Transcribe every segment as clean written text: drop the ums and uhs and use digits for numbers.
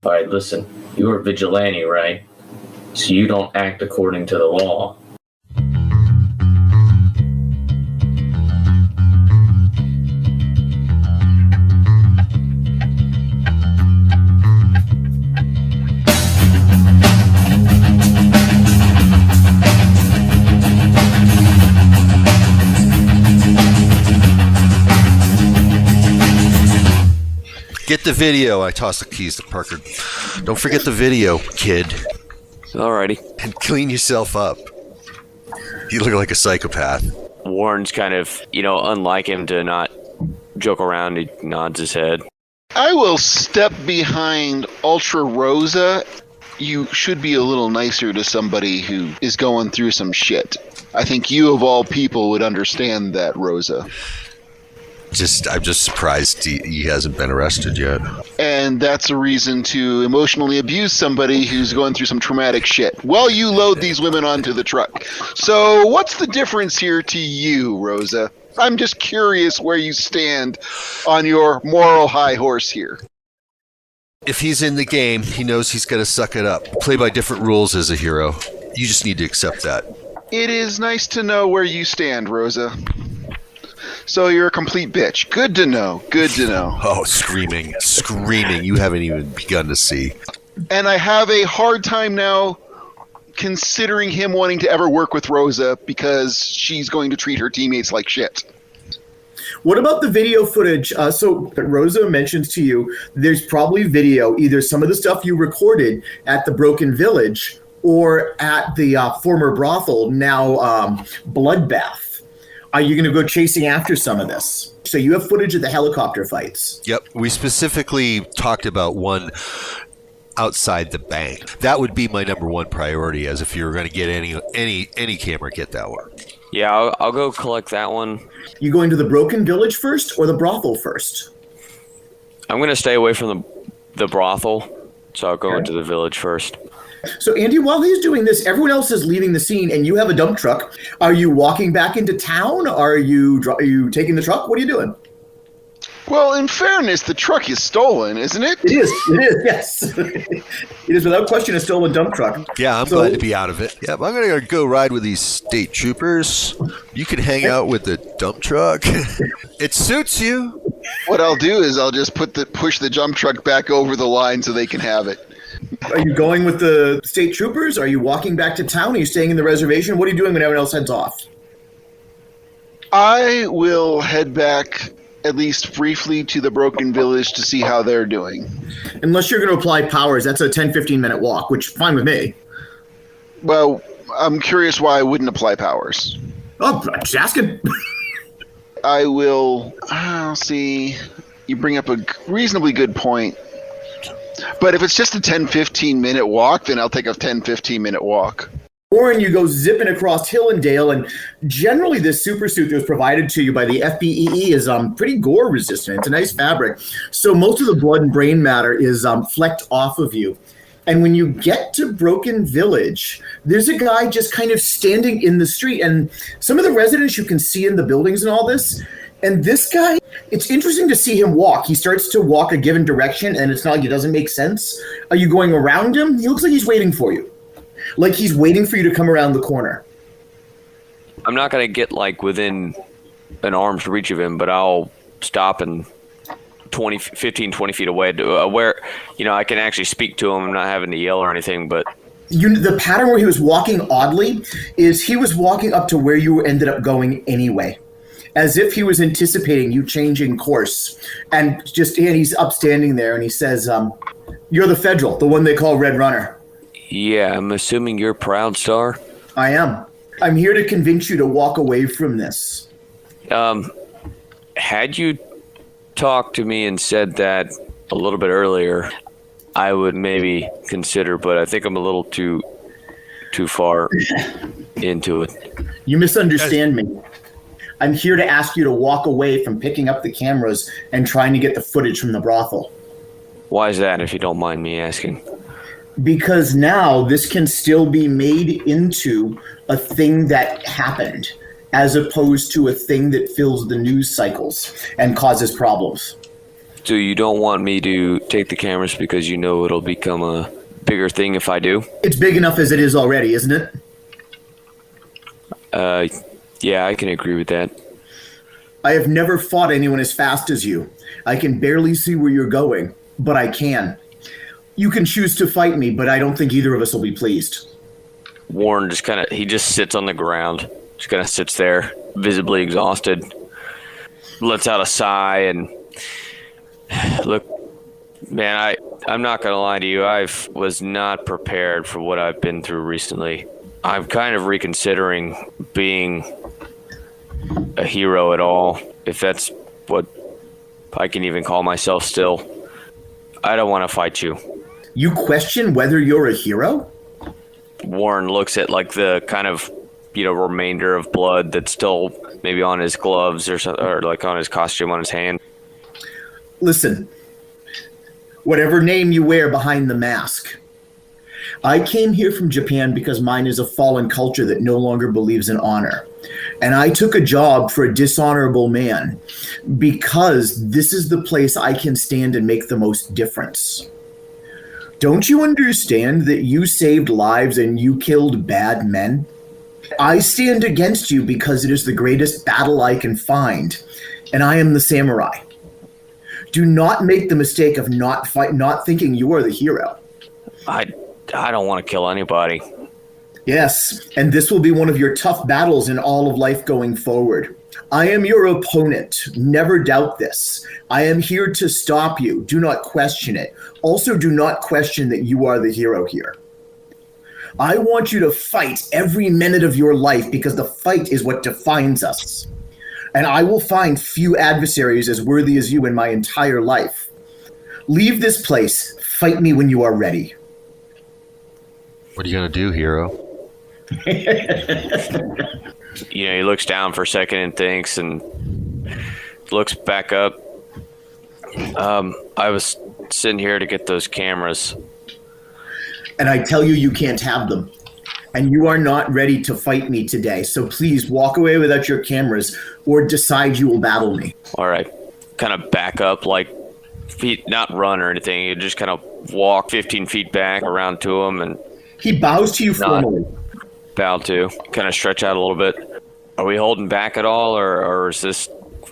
All right, listen, you're a vigilante, right? So you don't act according to the law. Get the video. I tossed the keys to Parker. Don't forget the video, kid. Alrighty. And clean yourself up. You look like a psychopath. Warren's kind of, unlike him to not joke around. He nods his head. I will step behind Ultra-Rosa. You should be a little nicer to somebody who is going through some shit. I think you, of all people, would understand that, Rosa. I'm just surprised he hasn't been arrested yet. And that's a reason to emotionally abuse somebody who's going through some traumatic shit. Well, you load these women onto the truck. So what's the difference here to you, Rosa? I'm just curious where you stand on your moral high horse here. If he's in the game, he knows he's got to suck it up. Play by different rules as a hero. You just need to accept that. It is nice to know where you stand, Rosa. So you're a complete bitch. Good to know. Good to know. Oh, screaming. You haven't even begun to see. And I have a hard time now considering him wanting to ever work with Rosa because she's going to treat her teammates like shit. What about the video footage? So Rosa mentions to you there's probably video, either some of the stuff you recorded at the Broken Village or at the former brothel, now Bloodbath. Are you going to go chasing after some of this? So you have footage of the helicopter fights. Yep. We specifically talked about one outside the bank. That would be my number one priority, as if you were going to get any camera, get that one. Yeah, I'll go collect that one. You going to the Broken Village first or the brothel first? I'm going to stay away from the brothel, so I'll go into the village first. So, Andy, while he's doing this, everyone else is leaving the scene, and you have a dump truck. Are you walking back into town? Are you taking the truck? What are you doing? Well, in fairness, the truck is stolen, isn't it? It is, yes. It is without question a stolen dump truck. Yeah, I'm glad to be out of it. Yep, I'm going to go ride with these state troopers. You can hang out with the dump truck. It suits you. What I'll do is I'll just push the dump truck back over the line so they can have it. Are you going with the state troopers? Are you walking back to town? Are you staying in the reservation? What are you doing when everyone else heads off? I will head back, at least briefly, to the Broken Village to see how they're doing. Unless you're going to apply powers, that's a 10-15 minute walk, which fine with me. Well, I'm curious why I wouldn't apply powers. Oh, I'm just asking. I will, I'll see. You bring up a reasonably good point. But if it's just a 10-15 minute walk, then I'll take a 10-15 minute walk. Warren, you go zipping across Hillendale, and generally this super suit that was provided to you by the FBEE is pretty gore resistant. It's a nice fabric. So most of the blood and brain matter is flecked off of you. And when you get to Broken Village, there's a guy just kind of standing in the street. And some of the residents you can see in the buildings and all this. And this guy, it's interesting to see him walk. He starts to walk a given direction, and it's not like it doesn't make sense. Are you going around him? He looks like he's waiting for you. Like he's waiting for you to come around the corner. I'm not going to get within an arm's reach of him, but I'll stop and 15, 20 feet away to where, I can actually speak to him. I'm not having to yell or anything, but The pattern where he was walking oddly is he was walking up to where you ended up going anyway, as if he was anticipating you changing course. And he's upstanding there, and he says, you're the Federal, the one they call Red Runner. Yeah, I'm assuming you're Proud Star? I am. I'm here to convince you to walk away from this. Had you talked to me and said that a little bit earlier, I would maybe consider, but I think I'm a little too far into it. You misunderstand me. I'm here to ask you to walk away from picking up the cameras and trying to get the footage from the brothel. Why is that, if you don't mind me asking? Because now this can still be made into a thing that happened, as opposed to a thing that fills the news cycles and causes problems. So you don't want me to take the cameras because you know it'll become a bigger thing if I do? It's big enough as it is already, isn't it? Yeah, I can agree with that. I have never fought anyone as fast as you. I can barely see where you're going, but I can. You can choose to fight me, but I don't think either of us will be pleased. Warren he just sits on the ground. Just kind of sits there, visibly exhausted. Lets out a sigh and, look, man, I'm not going to lie to you. I was not prepared for what I've been through recently. I'm kind of reconsidering being a hero at all, if that's what I can even call myself still. I don't want to fight you. You question whether you're a hero? Warren looks at like the kind of, remainder of blood that's still maybe on his gloves or like on his costume on his hand. Listen, whatever name you wear behind the mask, I came here from Japan because mine is a fallen culture that no longer believes in honor. And I took a job for a dishonorable man because this is the place I can stand and make the most difference. Don't you understand that you saved lives and you killed bad men? I stand against you because it is the greatest battle I can find, and I am the samurai. Do not make the mistake of not thinking you are the hero. I don't want to kill anybody. Yes, and this will be one of your tough battles in all of life going forward. I am your opponent. Never doubt this. I am here to stop you. Do not question it. Also, do not question that you are the hero here. I want you to fight every minute of your life because the fight is what defines us. And I will find few adversaries as worthy as you in my entire life. Leave this place. Fight me when you are ready. What are you going to do, hero? He looks down for a second and thinks and looks back up. I was sitting here to get those cameras. And I tell you, you can't have them. And you are not ready to fight me today. So please walk away without your cameras or decide you will battle me. All right. Kind of back up, like feet, not run or anything. You just kind of walk 15 feet back around to him and he bows to you formally. Bow to, kind of stretch out a little bit. Are we holding back at all or is this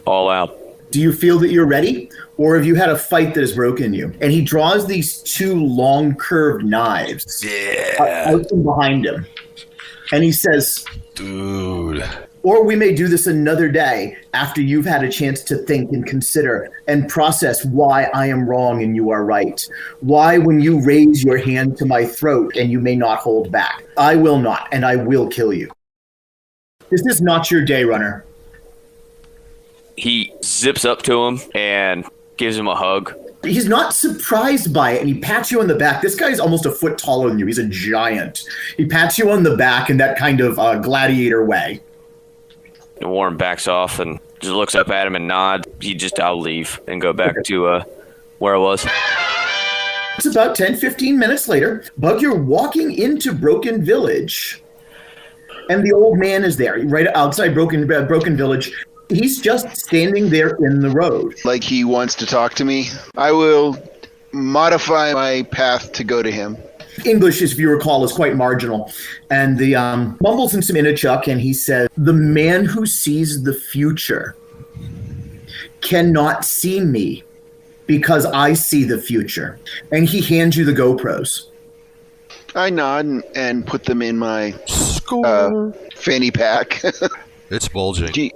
all out? Do you feel that you're ready? Or have you had a fight that has broken you? And he draws these two long curved knives out from behind him. And he says, Dude. Or we may do this another day after you've had a chance to think and consider and process why I am wrong and you are right. Why when you raise your hand to my throat and you may not hold back. I will not, and I will kill you. This is not your day, runner. He zips up to him and gives him a hug. He's not surprised by it, and he pats you on the back. This guy's almost a foot taller than you. He's a giant. He pats you on the back in that kind of gladiator way. And Warren backs off and just looks up at him and nods. I'll leave and go back to where I was. It's about 10, 15 minutes later. Bug, you're walking into Broken Village, and the old man is there, right outside Broken Village. He's just standing there in the road. Like he wants to talk to me. I will modify my path to go to him. English, if you recall, is quite marginal. And the mumbles in some Inuchuk, and he says, the man who sees the future cannot see me because I see the future. And he hands you the GoPros. I nod and put them in my fanny pack. It's bulging. Gee.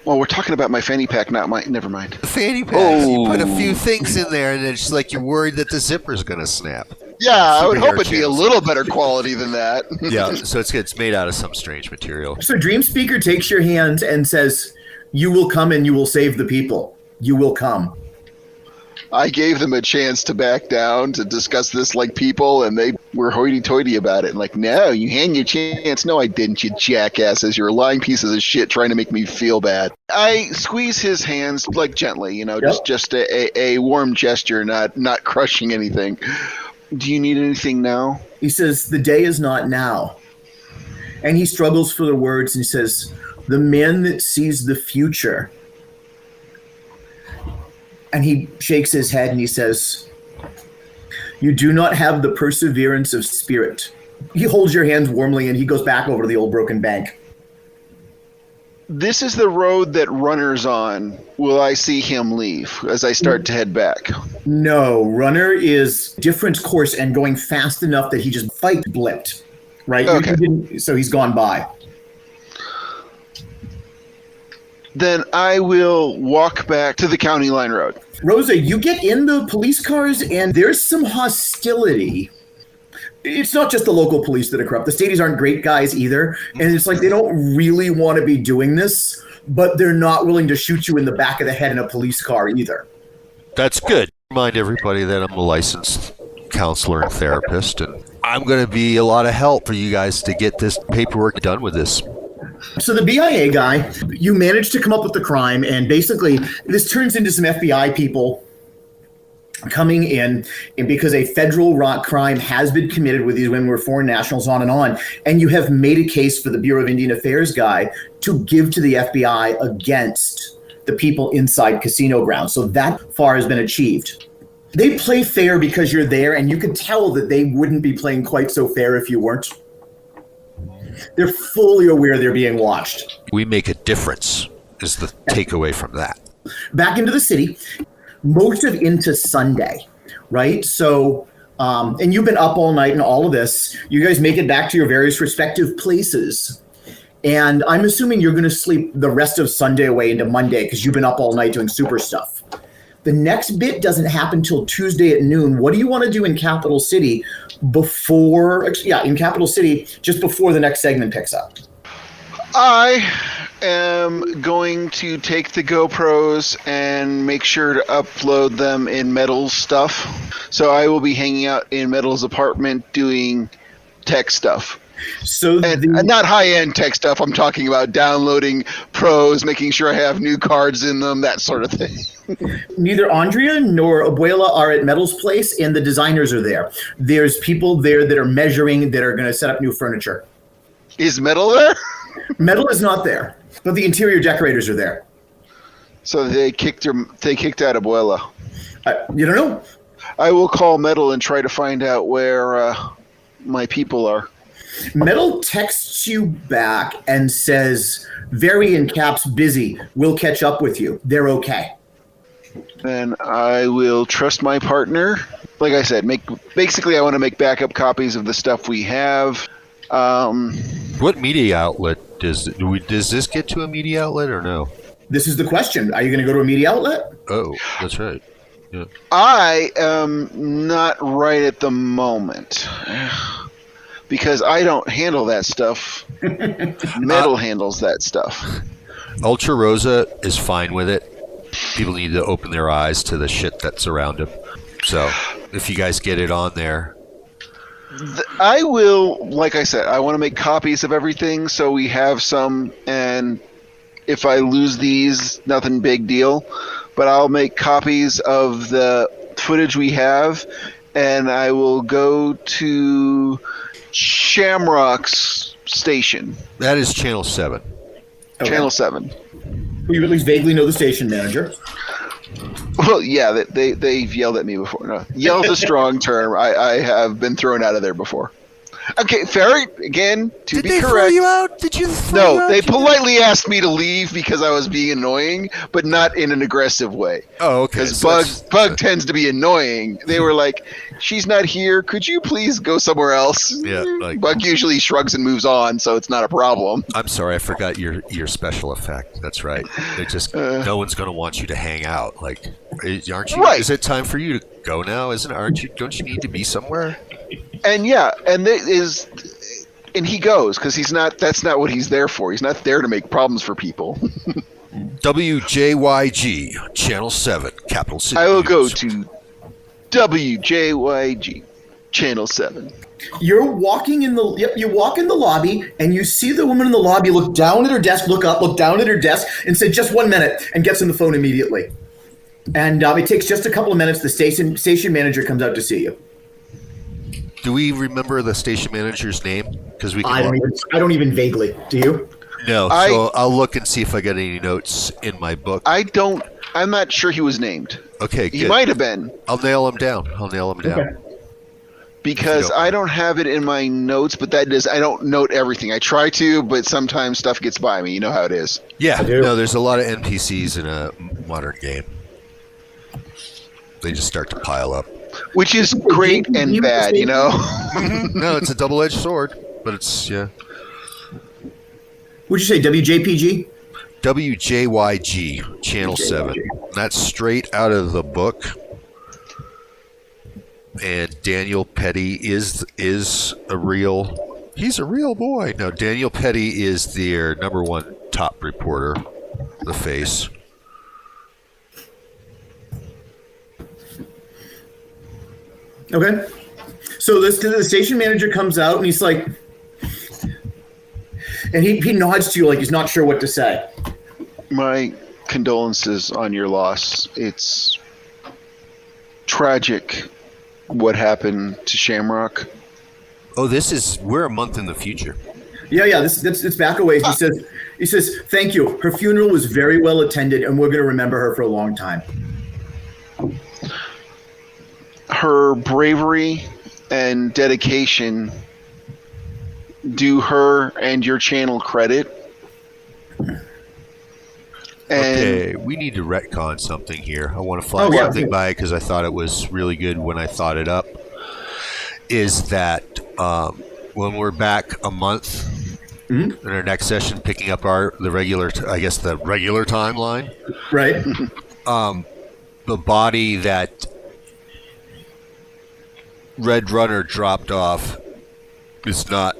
Well, we're talking about my fanny pack, not my. Never mind. The fanny pack. You put a few things in there, and it's like you're worried that the zipper's going to snap. Yeah, I would hope it'd be a little better quality than that. Yeah, so it's made out of some strange material. So Dream Speaker takes your hand and says, you will come and you will save the people. You will come. I gave them a chance to back down to discuss this like people, and they were hoity-toity about it. And like, no, you had your chance. No, I didn't, you jackasses. You're lying pieces of shit trying to make me feel bad. I squeeze his hands, like gently, just a warm gesture, not crushing anything. Do you need anything now? He says, the day is not now. And he struggles for the words, and he says, the man that sees the future And he shakes his head and he says, "You do not have the perseverance of spirit." He holds your hands warmly and he goes back over to the old broken bank. This is the road that Runner's on. Will I see him leave as I start to head back? No, Runner is different course and going fast enough that he just blipped, right? Okay. So he's gone by. Then I will walk back to the county line road. Rosa, you get in the police cars and there's some hostility. It's not just the local police that are corrupt. The Stadies aren't great guys either. And it's like they don't really want to be doing this, but they're not willing to shoot you in the back of the head in a police car either. That's good. Remind everybody that I'm a licensed counselor and therapist, and I'm going to be a lot of help for you guys to get this paperwork done with this. So the BIA guy, you managed to come up with the crime, and basically this turns into some FBI people coming in, and because a federal rock crime has been committed with these women who are foreign nationals, on, and you have made a case for the Bureau of Indian Affairs guy to give to the FBI against the people inside casino grounds. So that far has been achieved. They play fair because you're there, and you can tell that they wouldn't be playing quite so fair if you weren't. They're fully aware they're being watched. We make a difference is the takeaway from that. Back into the city, most of into Sunday, right? So, and you've been up all night and all of this. You guys make it back to your various respective places. And I'm assuming you're going to sleep the rest of Sunday away into Monday because you've been up all night doing super stuff. The next bit doesn't happen till Tuesday at noon. What do you want to do in Capital City in Capital City, just before the next segment picks up? I am going to take the GoPros and make sure to upload them in Metal's stuff. So I will be hanging out in Metal's apartment doing tech stuff. So and not high-end tech stuff. I'm talking about downloading pros, making sure I have new cards in them, that sort of thing. Neither Andrea nor Abuela are at Metal's place, and the designers are there. There's people there that are measuring, that are going to set up new furniture. Is Metal there? Metal is not there, but the interior decorators are there. So they kicked out Abuela. You don't know? I will call Metal and try to find out where my people are. Metal texts you back and says, very in caps, busy. We'll catch up with you. They're okay. Then I will trust my partner. Like I said, basically I want to make backup copies of the stuff we have. What media outlet does this get to a media outlet or no? This is the question. Are you going to go to a media outlet? Oh, that's right. Yeah. I am not right at the moment. Because I don't handle that stuff. Metal handles that stuff. Ultra-Rosa is fine with it. People need to open their eyes to the shit that's around them. So if you guys get it on there. I will, like I said, I want to make copies of everything so we have some. And if I lose these, nothing big deal. But I'll make copies of the footage we have. And I will go to Shamrock's station. That is Channel 7. Okay. Channel 7. You at least vaguely know the station manager. Well, yeah, they've yelled at me before. No, yell's a strong term. I have been thrown out of there before. Okay, fair. Again, to be correct. Did they throw you out? Did you throw you out? No, they politely asked me to leave because I was being annoying, but not in an aggressive way. Oh, okay. Because Bug tends to be annoying. They were like, she's not here. Could you please go somewhere else? Yeah. Bug usually shrugs and moves on, so it's not a problem. I'm sorry, I forgot your special effect. That's right. It just no one's going to want you to hang out. Like, aren't you? Right. Is it time for you to go now? Don't you need to be somewhere? And yeah, and he goes because that's not what he's there for. He's not there to make problems for people. WJYG Channel 7 Capital City. I will News. go to WJYG Channel 7. You walk in the lobby and you see the woman in the lobby look down at her desk, look up, look down at her desk, and say, "Just 1 minute," and gets on the phone immediately. And it takes just a couple of minutes. The station manager comes out to see you. Do we remember the station manager's name? Because we. I don't even vaguely. Do you? No. So I'll look and see if I got any notes in my book. I'm not sure he was named. Okay, He good. might have been. I'll nail him down. Okay. Because don't I don't have it in my notes, but I don't note everything. I try to, but sometimes stuff gets by me. You know how it is. Yeah, I do. no, there's a lot of NPCs in a modern game. They just start to pile up. Which is great and bad, you know? No, it's a double-edged sword, but it's, yeah. Would you say WJPG? WJYG, Channel 7. That's straight out of the book. And Daniel Petty is a real... He's a real boy. No, Daniel Petty is their number one top reporter, the face. Okay. So the station manager comes out and he's like, and he nods to you like he's not sure what to say. My condolences on your loss. It's tragic what happened to Shamrock. Oh, we're a month in the future. Yeah. It's back a ways. He says, thank you. Her funeral was very well attended, and we're going to remember her for a long time. Her bravery and dedication do her and your channel credit. And Okay, we need to retcon something here. I want to fly Oh, yeah. something by because I thought it was really good when I thought it up. Is that when we're back a month in our next session, picking up the regular timeline, Right? the body that Red Runner dropped off is not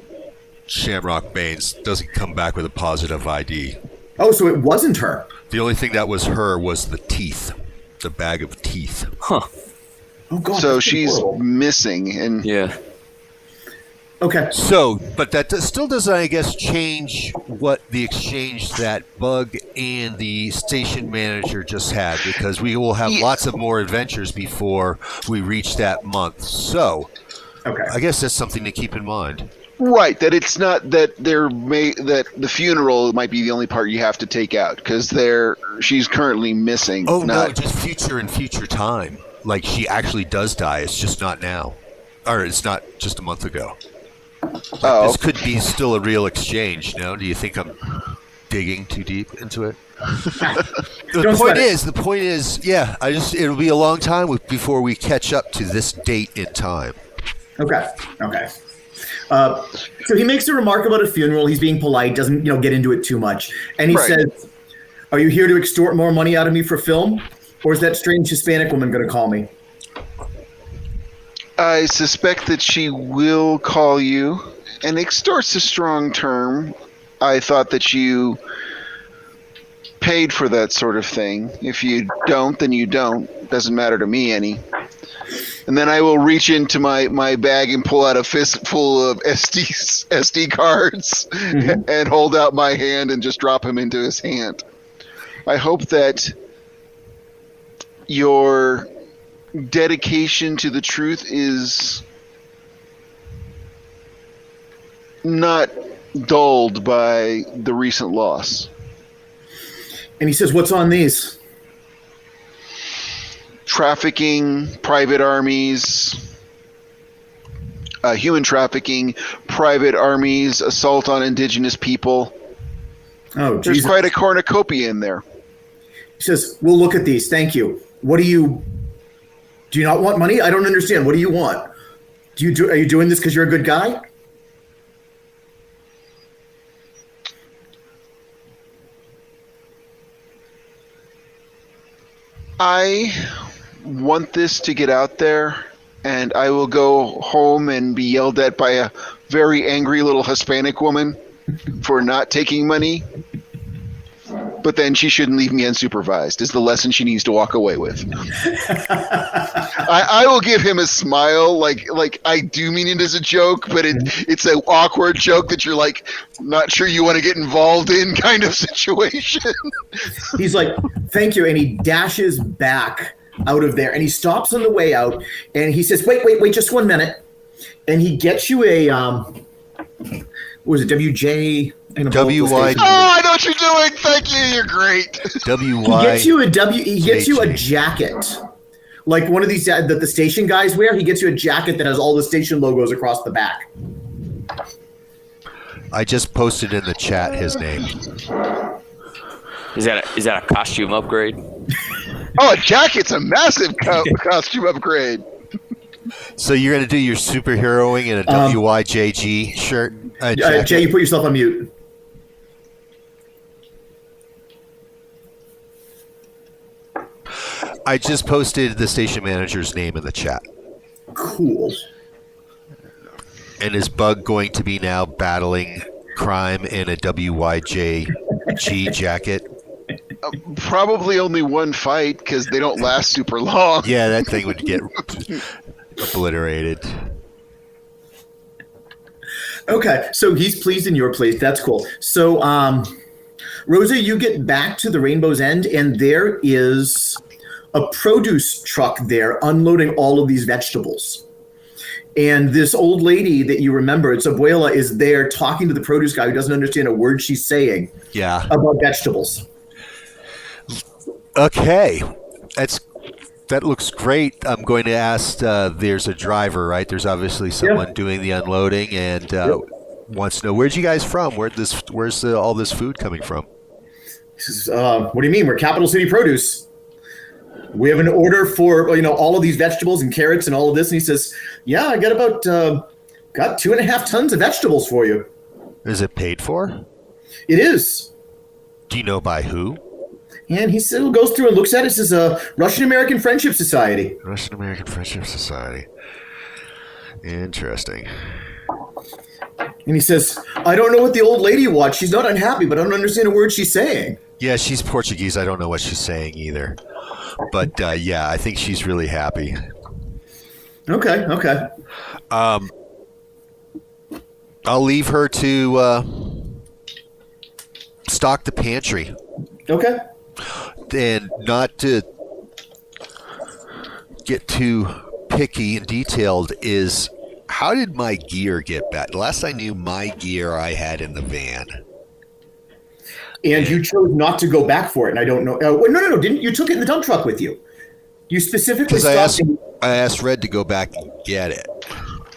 Shamrock Baines. Doesn't come back with a positive ID. Oh, so it wasn't her. The only thing that was her was the teeth, the bag of teeth. Huh. Oh, God. so that's she's horrible. missing. And Yeah. Okay. So, but that still doesn't, I guess, change what the exchange that Bug and the station manager just had, because we will have lots of more adventures before we reach that month. So, Okay. I guess that's something to keep in mind. right, that it's not that that the funeral might be the only part you have to take out, because she's currently missing. Oh, no, not, just future and future time. Like, she actually does die. It's just not now. Or it's not just a month ago. oh, This could be still a real exchange, no? Do you think I'm digging too deep into it? The point is, yeah, it'll be a long time before we catch up to this date in time. Okay. So he makes a remark about a funeral. He's being polite, doesn't get into it too much, and he Right. says, "Are you here to extort more money out of me for film, or is that strange Hispanic woman going to call me?" I suspect that she will call you, and extort's a strong term. I thought that you paid for that sort of thing. If you don't, then you don't. Doesn't matter to me any. And then I will reach into my bag and pull out a fistful of SD cards and hold out my hand and just drop him into his hand. I hope that your dedication to the truth is not dulled by the recent loss. And he says, "What's on these?" Trafficking, private armies, human trafficking, private armies, assault on indigenous people. Oh, There's Jesus. quite a cornucopia in there. He says, "We'll look at these. Thank you. What do you not want money? I don't understand. What do you want? Are you doing this because you're a good guy?" I want this to get out there, and I will go home and be yelled at by a very angry little Hispanic woman for not taking money. But then she shouldn't leave me unsupervised, is the lesson she needs to walk away with. I will give him a smile, like I do mean it as a joke, but it's an awkward joke that you're like not sure you want to get involved in kind of situation. He's like, "Thank you," and he dashes back out of there, and he stops on the way out, and he says, wait, just 1 minute," and he gets you a what was it, WJ? WY. Oh, I know what you're doing. Thank you. You're great. WY. He gets you a jacket Like one of these that the station guys wear. He gets you a jacket that has all the station logos across the back. I just posted in the chat his name. Is that a costume upgrade? Oh, a jacket's a massive costume upgrade. So you're going to do your superheroing in a WYJG shirt? Jay, you put yourself on mute. I just posted the station manager's name in the chat. Cool. And is Bug going to be now battling crime in a WYJG jacket? Probably only one fight because they don't last super long. Yeah, that thing would get obliterated. Okay, so he's pleased and you're pleased. That's cool. So, Rosa, you get back to the Rainbow's End, and there is a produce truck there unloading all of these vegetables. And this old lady that you remember, it's Abuela, is there talking to the produce guy who doesn't understand a word she's saying about vegetables. Okay, that looks great. I'm going to ask. There's a driver, right? There's obviously someone doing the unloading, and wants to know, where'd you guys from? Where's all this food coming from? He says, "What do you mean? We're Capital City Produce. We have an order for all of these vegetables and carrots and all of this." And he says, "Yeah, I got about got 2.5 tons of vegetables for you." Is it paid for? It is. Do you know by who? And he still goes through and looks at it. It says, Russian-American Friendship Society. Russian-American Friendship Society. Interesting. And he says, "I don't know what the old lady wants. She's not unhappy, but I don't understand a word she's saying." Yeah, she's Portuguese. I don't know what she's saying either. But, yeah, I think she's really happy. Okay. I'll leave her to stock the pantry. Okay. And not to get too picky and detailed is, how did my gear get back? Last I knew, my gear I had in the van. And you chose not to go back for it, and I don't know. No, didn't you? Took it in the dump truck with you. You specifically stopped. I asked Red to go back and get it.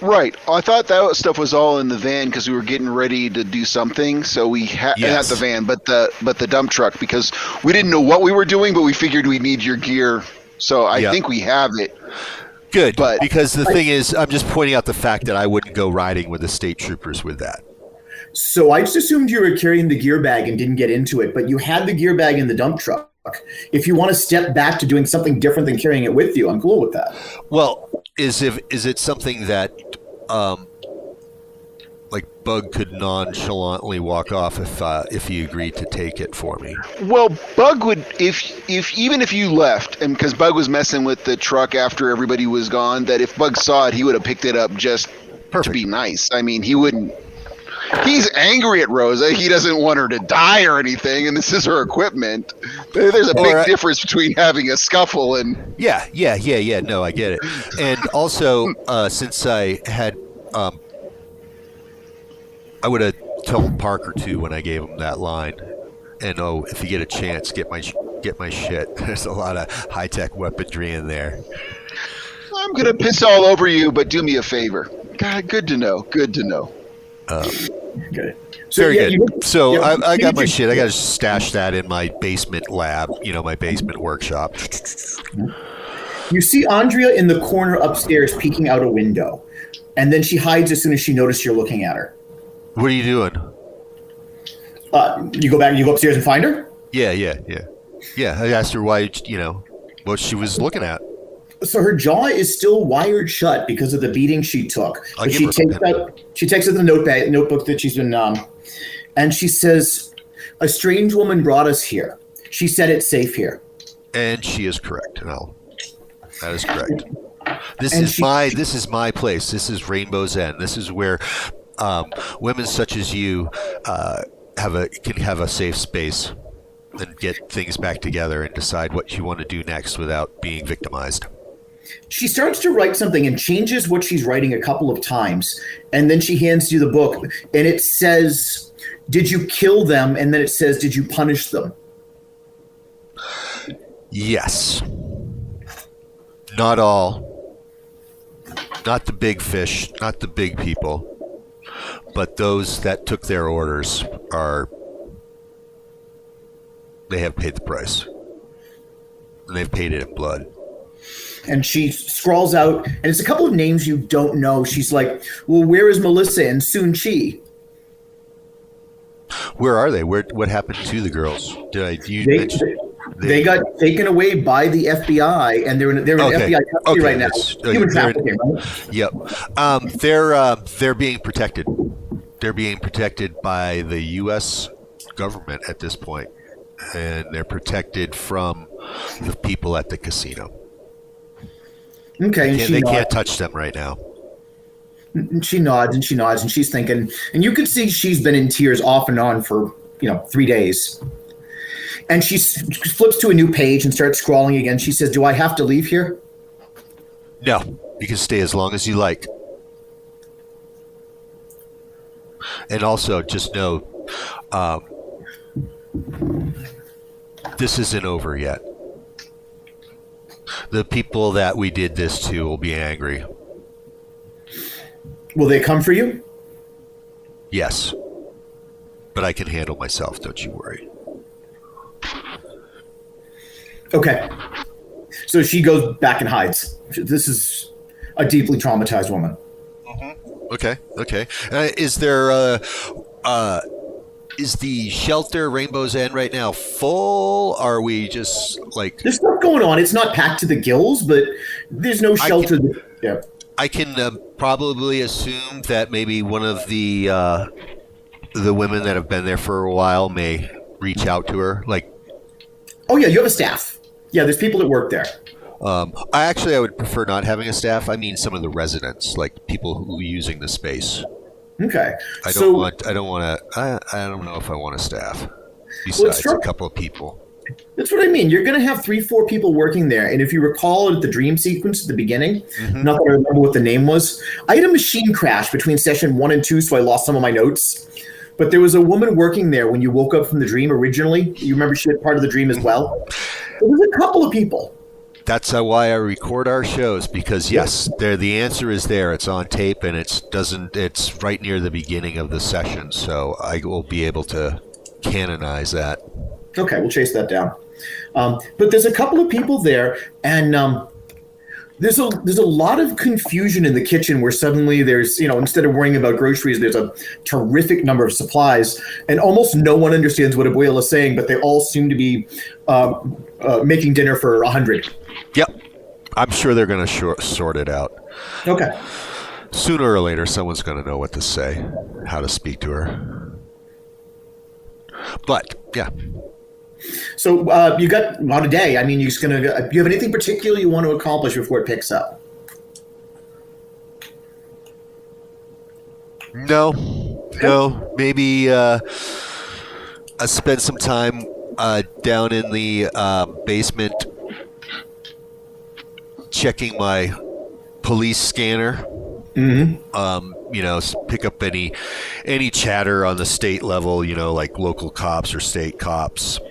Right. I thought that stuff was all in the van because we were getting ready to do something. So we had not the van, but the dump truck, because we didn't know what we were doing, but we figured we need your gear. So I think we have it. Good, because the thing is, I'm just pointing out the fact that I wouldn't go riding with the state troopers with that. So I just assumed you were carrying the gear bag and didn't get into it, but you had the gear bag in the dump truck. If you want to step back to doing something different than carrying it with you, I'm cool with that. Well, is it something that like Bug could nonchalantly walk off if he agreed to take it for me? Well, Bug would, if even if you left, and because Bug was messing with the truck after everybody was gone, that if Bug saw it, he would have picked it up just to be nice. I mean, he wouldn't. He's angry at Rosa. He doesn't want her to die or anything, and this is her equipment. There's a big difference between having a scuffle and... Yeah. No, I get it. And also, since I had... I would have told Parker, too, when I gave him that line. And, if you get a chance, get my shit. There's a lot of high-tech weaponry in there. I'm going to piss all over you, but do me a favor. God, good to know. Okay. Very good. So I got my shit. I got to stash that in my basement lab, my basement workshop. You see Andrea in the corner upstairs peeking out a window, and then she hides as soon as she notices you're looking at her. What are you doing? You go upstairs and find her? Yeah. I asked her why, what she was looking at. So her jaw is still wired shut because of the beating she took. But she takes out the notebook that she's been, and she says, "A strange woman brought us here. She said it's safe here." And she is correct. No, that is correct. This is my place. This is Rainbow's End. This is where women such as you can have a safe space and get things back together and decide what you want to do next without being victimized. She starts to write something and changes what she's writing a couple of times. And then she hands you the book and it says, "Did you kill them?" And then it says, "Did you punish them?" Yes. Not all. Not the big fish, not the big people. But those that took their orders they have paid the price. And they've paid it in blood. And she scrawls out, and it's a couple of names you don't know. She's like, well, where is Melissa and Soon Chi? Where are they? What happened to the girls? They got taken away by the FBI, and they're in FBI custody right now. Human trafficking, right? Yep. They're being protected. They're being protected by the U.S. government at this point, and they're protected from the people at the casino. Okay, They can't touch them right now. And she nods, and she's thinking, and you could see she's been in tears off and on for 3 days. And she flips to a new page and starts scrolling again. She says, "Do I have to leave here?" No, you can stay as long as you like. And also, just know, this isn't over yet. The people that we did this to will be angry. Will they come for you? Yes. But I can handle myself, don't you worry. Okay. So she goes back and hides. This is a deeply traumatized woman. Okay. Is the shelter Rainbow's End right now full? Are we just like... There's stuff going on. It's not packed to the gills, but there's no shelter. I can probably assume that maybe one of the women that have been there for a while may reach out to her. Like, oh yeah, you have a staff. Yeah, there's people that work there. I would prefer not having a staff. I mean, some of the residents, like people who are using the space. Okay. I don't know if I want a staff. Besides a couple of people. That's what I mean. You're going to have 3-4 people working there. And if you recall at the dream sequence at the beginning, not that I remember what the name was, I had a machine crash between session 1 and 2, so I lost some of my notes. But there was a woman working there when you woke up from the dream originally. You remember she had part of the dream as well? There was a couple of people. That's why I record our shows, because yes, the answer is there. It's on tape, and it's right near the beginning of the session, so I will be able to canonize that. Okay, we'll chase that down. But there's a couple of people there, and there's a lot of confusion in the kitchen where suddenly there's, instead of worrying about groceries, there's a terrific number of supplies, and almost no one understands what Abuela is saying, but they all seem to be making dinner for 100. Yep. I'm sure they're going to sort it out. Okay. Sooner or later, someone's going to know what to say, how to speak to her. But, yeah. So you got about a day. I mean, do you have anything particular you want to accomplish before it picks up? No. Maybe I spend some time down in the basement checking my police scanner. Pick up any chatter on the state level, like local cops or state cops,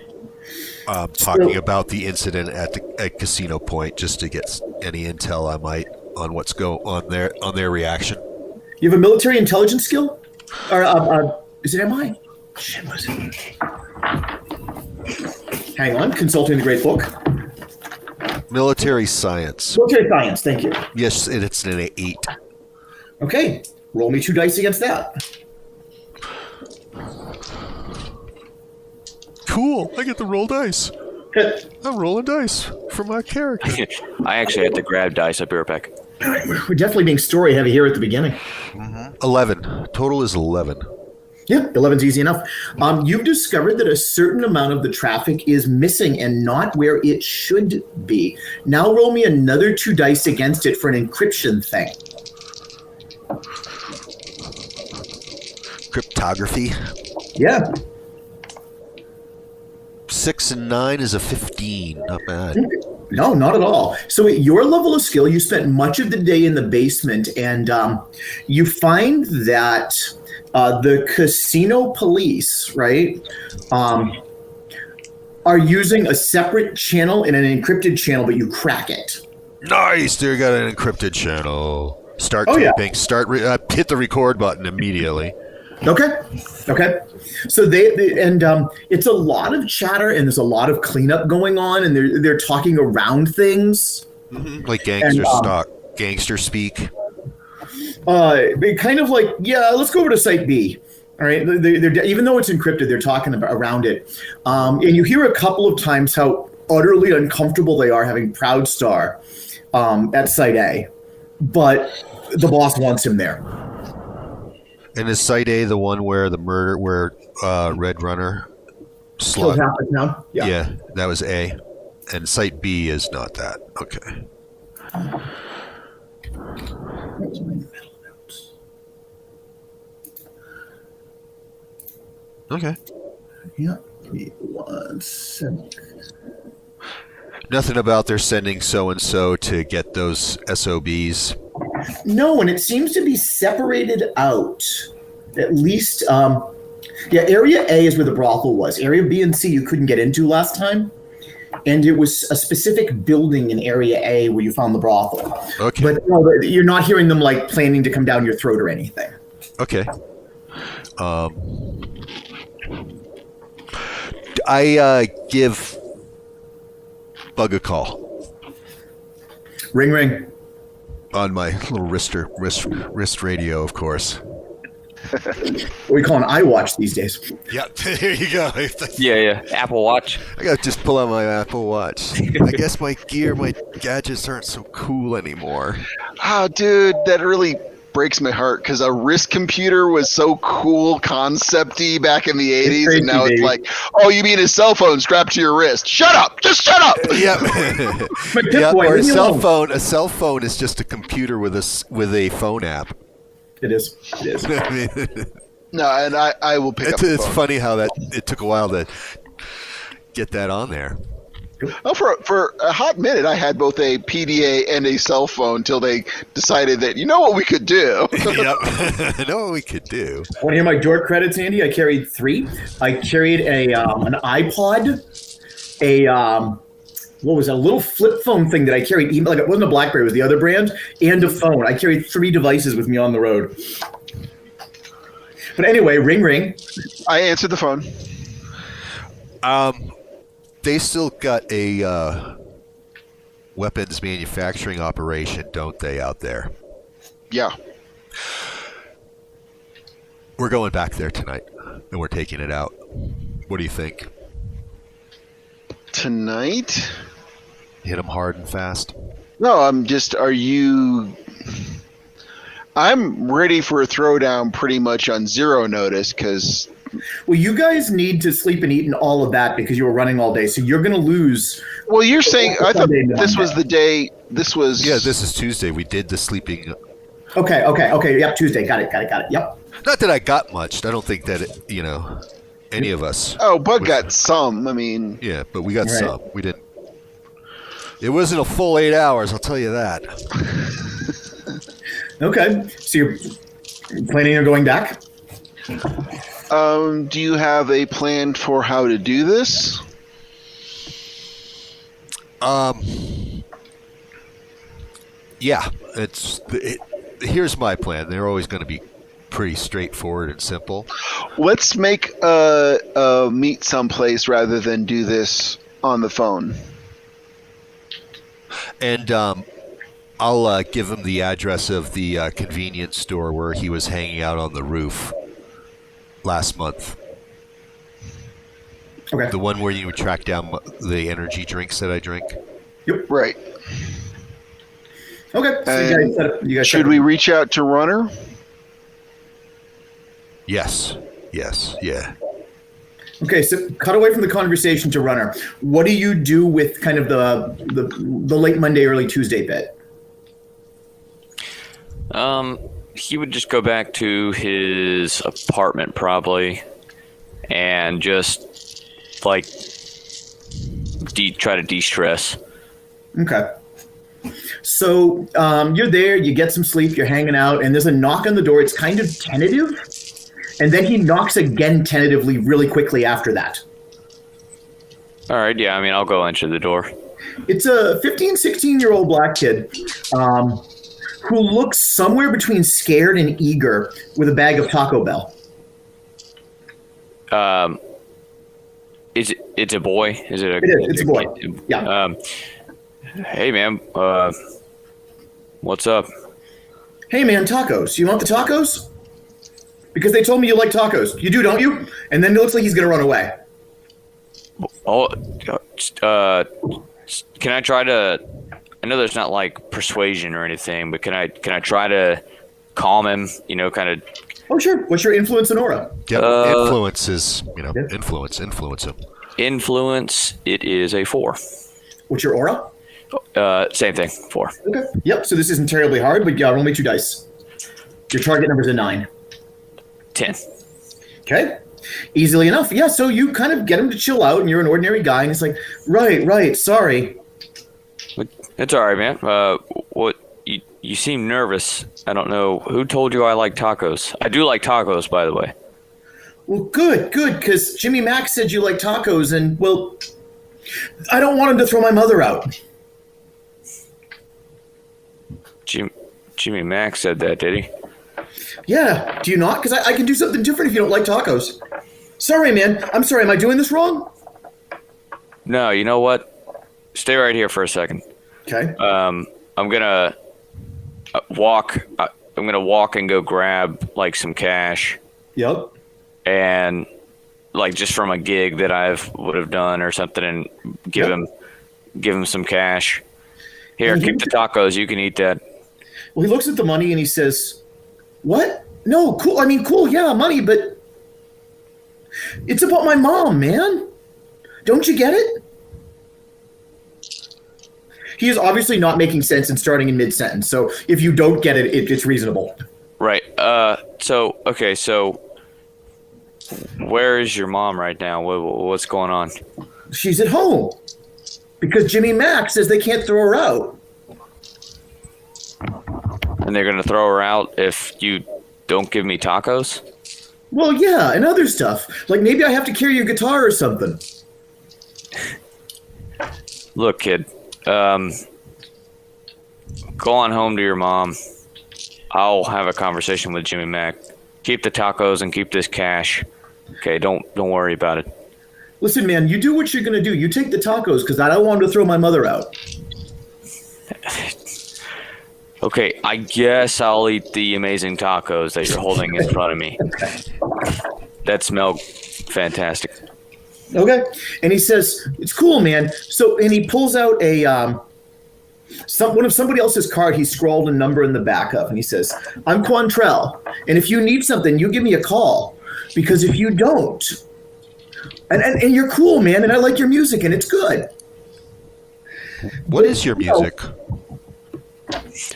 talking about the incident at Casino Point, just to get any intel I might on what's going on their reaction. You have a military intelligence skill, or is it MI? Shit, what is it? Hang on, consulting the great book. Military science. Military science, thank you. Yes, and it's an 8. Okay, roll me 2 dice against that. Cool, I get to roll dice. I'm rolling dice for my character. I actually had to grab dice. I'll be right back. We're definitely being story heavy here at the beginning. 11. Total is 11. Yeah, 11's easy enough. You've discovered that a certain amount of the traffic is missing and not where it should be. Now roll me another 2 dice against it for an encryption thing. Cryptography. Yeah. 6 and 9 is a 15. Not bad. No, not at all. So at your level of skill, you spent much of the day in the basement, and you find that the casino police, right, are using a separate channel and an encrypted channel, but you crack it. Nice. They got an encrypted channel. Start Oh, yeah. taping. Hit the record button immediately. Okay. So it's a lot of chatter and there's a lot of cleanup going on, and they're talking around things. Like gangster speak. Kind of like, yeah, let's go over to Site B. All right, they're even though it's encrypted, they're talking around it, and you hear a couple of times how utterly uncomfortable they are having Proudstar at Site A, but the boss wants him there. And is Site A the one where Red Runner Still happening now? Yeah, that was A, and Site B is not that. Okay. Okay. Yeah. 1 second. Nothing about they're sending so-and-so to get those SOBs. No, and it seems to be separated out. At least, Area A is where the brothel was. Area B and C you couldn't get into last time. And it was a specific building in Area A where you found the brothel. Okay. But no, you're not hearing them like planning to come down your throat or anything. Okay. I give Bug a call Ring, ring. on my little wrist radio, of course. What we call an iWatch these days. Yeah, there you go. Yeah. Apple Watch. I gotta just pull out my Apple Watch. I guess my gadgets aren't so cool anymore. Oh, dude, that really breaks my heart because a wrist computer was so cool, concept-y back in the 80s, and now it's like, oh, you mean a cell phone strapped to your wrist? Shut up! Just shut up! Yep. Yep, Or a cell phone. A cell phone is just a computer with a phone app. It is. I mean, No, and I will pick up the it's phone. funny how it took a while to get that on there. Oh, for a hot minute, I had both a PDA and a cell phone until they decided that, you know what we could do? Yep. I know what we could do. Want to hear my door credits, Andy? I carried 3. I carried an iPod, what was it, a little flip phone thing that I carried, like it wasn't a BlackBerry, it was the other brand, and a phone. I carried 3 devices with me on the road. But anyway, ring, ring. I answered the phone. They still got a weapons manufacturing operation, don't they, out there? Yeah. We're going back there tonight, and we're taking it out. What do you think? Tonight? Hit them hard and fast? No, I'm ready for a throwdown pretty much on zero notice because... Well, you guys need to sleep and eat and all of that because you were running all day, so you're going to lose. Well, you're saying... I thought this was Monday. the day... This was... Yeah, this is Tuesday. We did the sleeping... Okay. Yep, Tuesday. Got it. Yep. Not that I got much. I don't think that, any of us... Oh, Bug got some. I mean... Yeah, but we got Right. some. We didn't... It wasn't a full 8 hours, I'll tell you that. Okay. So you're planning on going back? Do you have a plan for how to do this? Yeah, here's my plan. They're always going to be pretty straightforward and simple. Let's make meet someplace rather than do this on the phone. And I'll give him the address of the convenience store where he was hanging out on the roof last month. Okay. The one where you would track down the energy drinks that I drink. Yep. Right. Okay. So you guys Should we reach out to Runner? Yes. Yeah. Okay, so cut away from the conversation to Runner. What do you do with kind of the late Monday, early Tuesday bit? He would just go back to his apartment probably, and just like try to de-stress. Okay. So you're there, you get some sleep, you're hanging out, and there's a knock on the door. It's kind of tentative, and then he knocks again tentatively really quickly after that. All right, yeah, I mean, I'll go answer the door. It's a 15, 16-year-old black kid who looks somewhere between scared and eager with a bag of Taco Bell. It's a boy? Is it a? It is. It's a boy. Yeah. Hey, man. What's up? Hey, man, tacos. You want the tacos? Because they told me you like tacos. You do, don't you? And then it looks like he's going to run away. Oh, can I try to? I know there's not like persuasion or anything, but can I try to calm him? You know, kind of. Oh, sure. What's your influence and aura? Yep. Influence is, influence him. Influence. It is a 4. What's your aura? Same thing. 4. Okay. Yep. So this isn't terribly hard, but yeah, roll me 2 dice. Your target number is a 9. 10. Okay. Easily enough. Yeah. So you kind of get him to chill out, and you're an ordinary guy, and it's like, right. Sorry. It's all right, man. What? You seem nervous. I don't know. Who told you I like tacos? I do like tacos, by the way. Well, good, because Jimmy Mack said you like tacos, and, well, I don't want him to throw my mother out. Jimmy Mack said that, did he? Yeah, do you not? Because I can do something different if you don't like tacos. Sorry, man. I'm sorry. Am I doing this wrong? No, you know what? Stay right here for a second. Okay. I'm gonna walk. I'm gonna walk and go grab like some cash. Yep. And like just from a gig that I would have done or something, and give him some cash. Here, keep the tacos. You can eat that. Well, he looks at the money and he says, "What? No, cool. I mean, cool. Yeah, money, but it's about my mom, man. Don't you get it?" He is obviously not making sense and starting in mid-sentence. So if you don't get it, it's reasonable. Right. So where is your mom right now? What's going on? She's at home because Jimmy Mack says they can't throw her out. And they're going to throw her out if you don't give me tacos? Well, yeah, and other stuff. Like maybe I have to carry your guitar or something. Look, kid. Go on home to your mom. I'll have a conversation with Jimmy Mack. Keep the tacos and keep this cash. Okay, don't worry about it. Listen, man, you do what you're gonna do. You take the tacos because I don't want to throw my mother out. Okay, I guess I'll eat the amazing tacos that you're holding in front of me. That smell fantastic. Okay. And he says, "It's cool, man." So, and he pulls out one of somebody else's card he scrawled a number in the back of, and he says, "I'm Quantrell, and if you need something, you give me a call, because if you don't, and you're cool, man, and I like your music, and it's good." What is your music?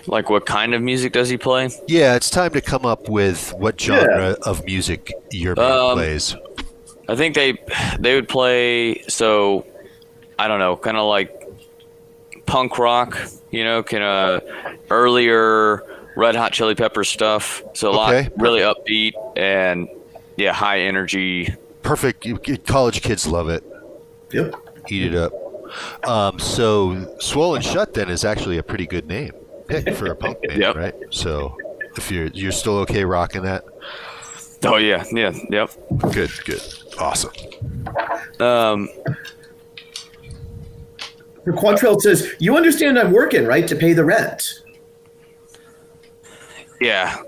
Like, what kind of music does he play? Yeah, it's time to come up with what genre of music your band plays. I think they would play, so I don't know, kind of like punk rock, kind of earlier Red Hot Chili Peppers stuff. So a lot really upbeat and high energy. Perfect. College kids love it. Yep. Eat it up. So Swollen Shut then is actually a pretty good name pick for a punk band, right? So if you're still okay rocking that. Oh yeah, yep. Good. Awesome. Quantrell says, "You understand I'm working, right, to pay the rent?" Yeah,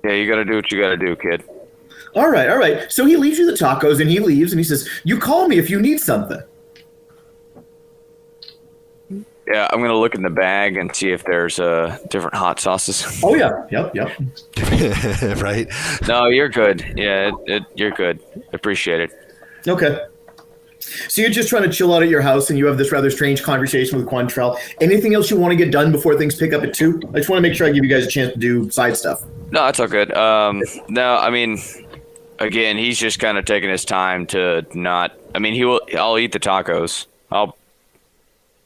you got to do what you got to do, kid. All right. So he leaves you the tacos, and he leaves, and he says, "You call me if you need something." Yeah, I'm going to look in the bag and see if there's different hot sauces. Oh, yeah. Yep. Right? No, you're good. Yeah, you're good. Appreciate it. Okay. So you're just trying to chill out at your house, and you have this rather strange conversation with Quantrell. Anything else you want to get done before things pick up at 2? I just want to make sure I give you guys a chance to do side stuff. No, that's all good. No, I mean, again, he's just kind of taking his time to not. I mean, I'll eat the tacos. I'll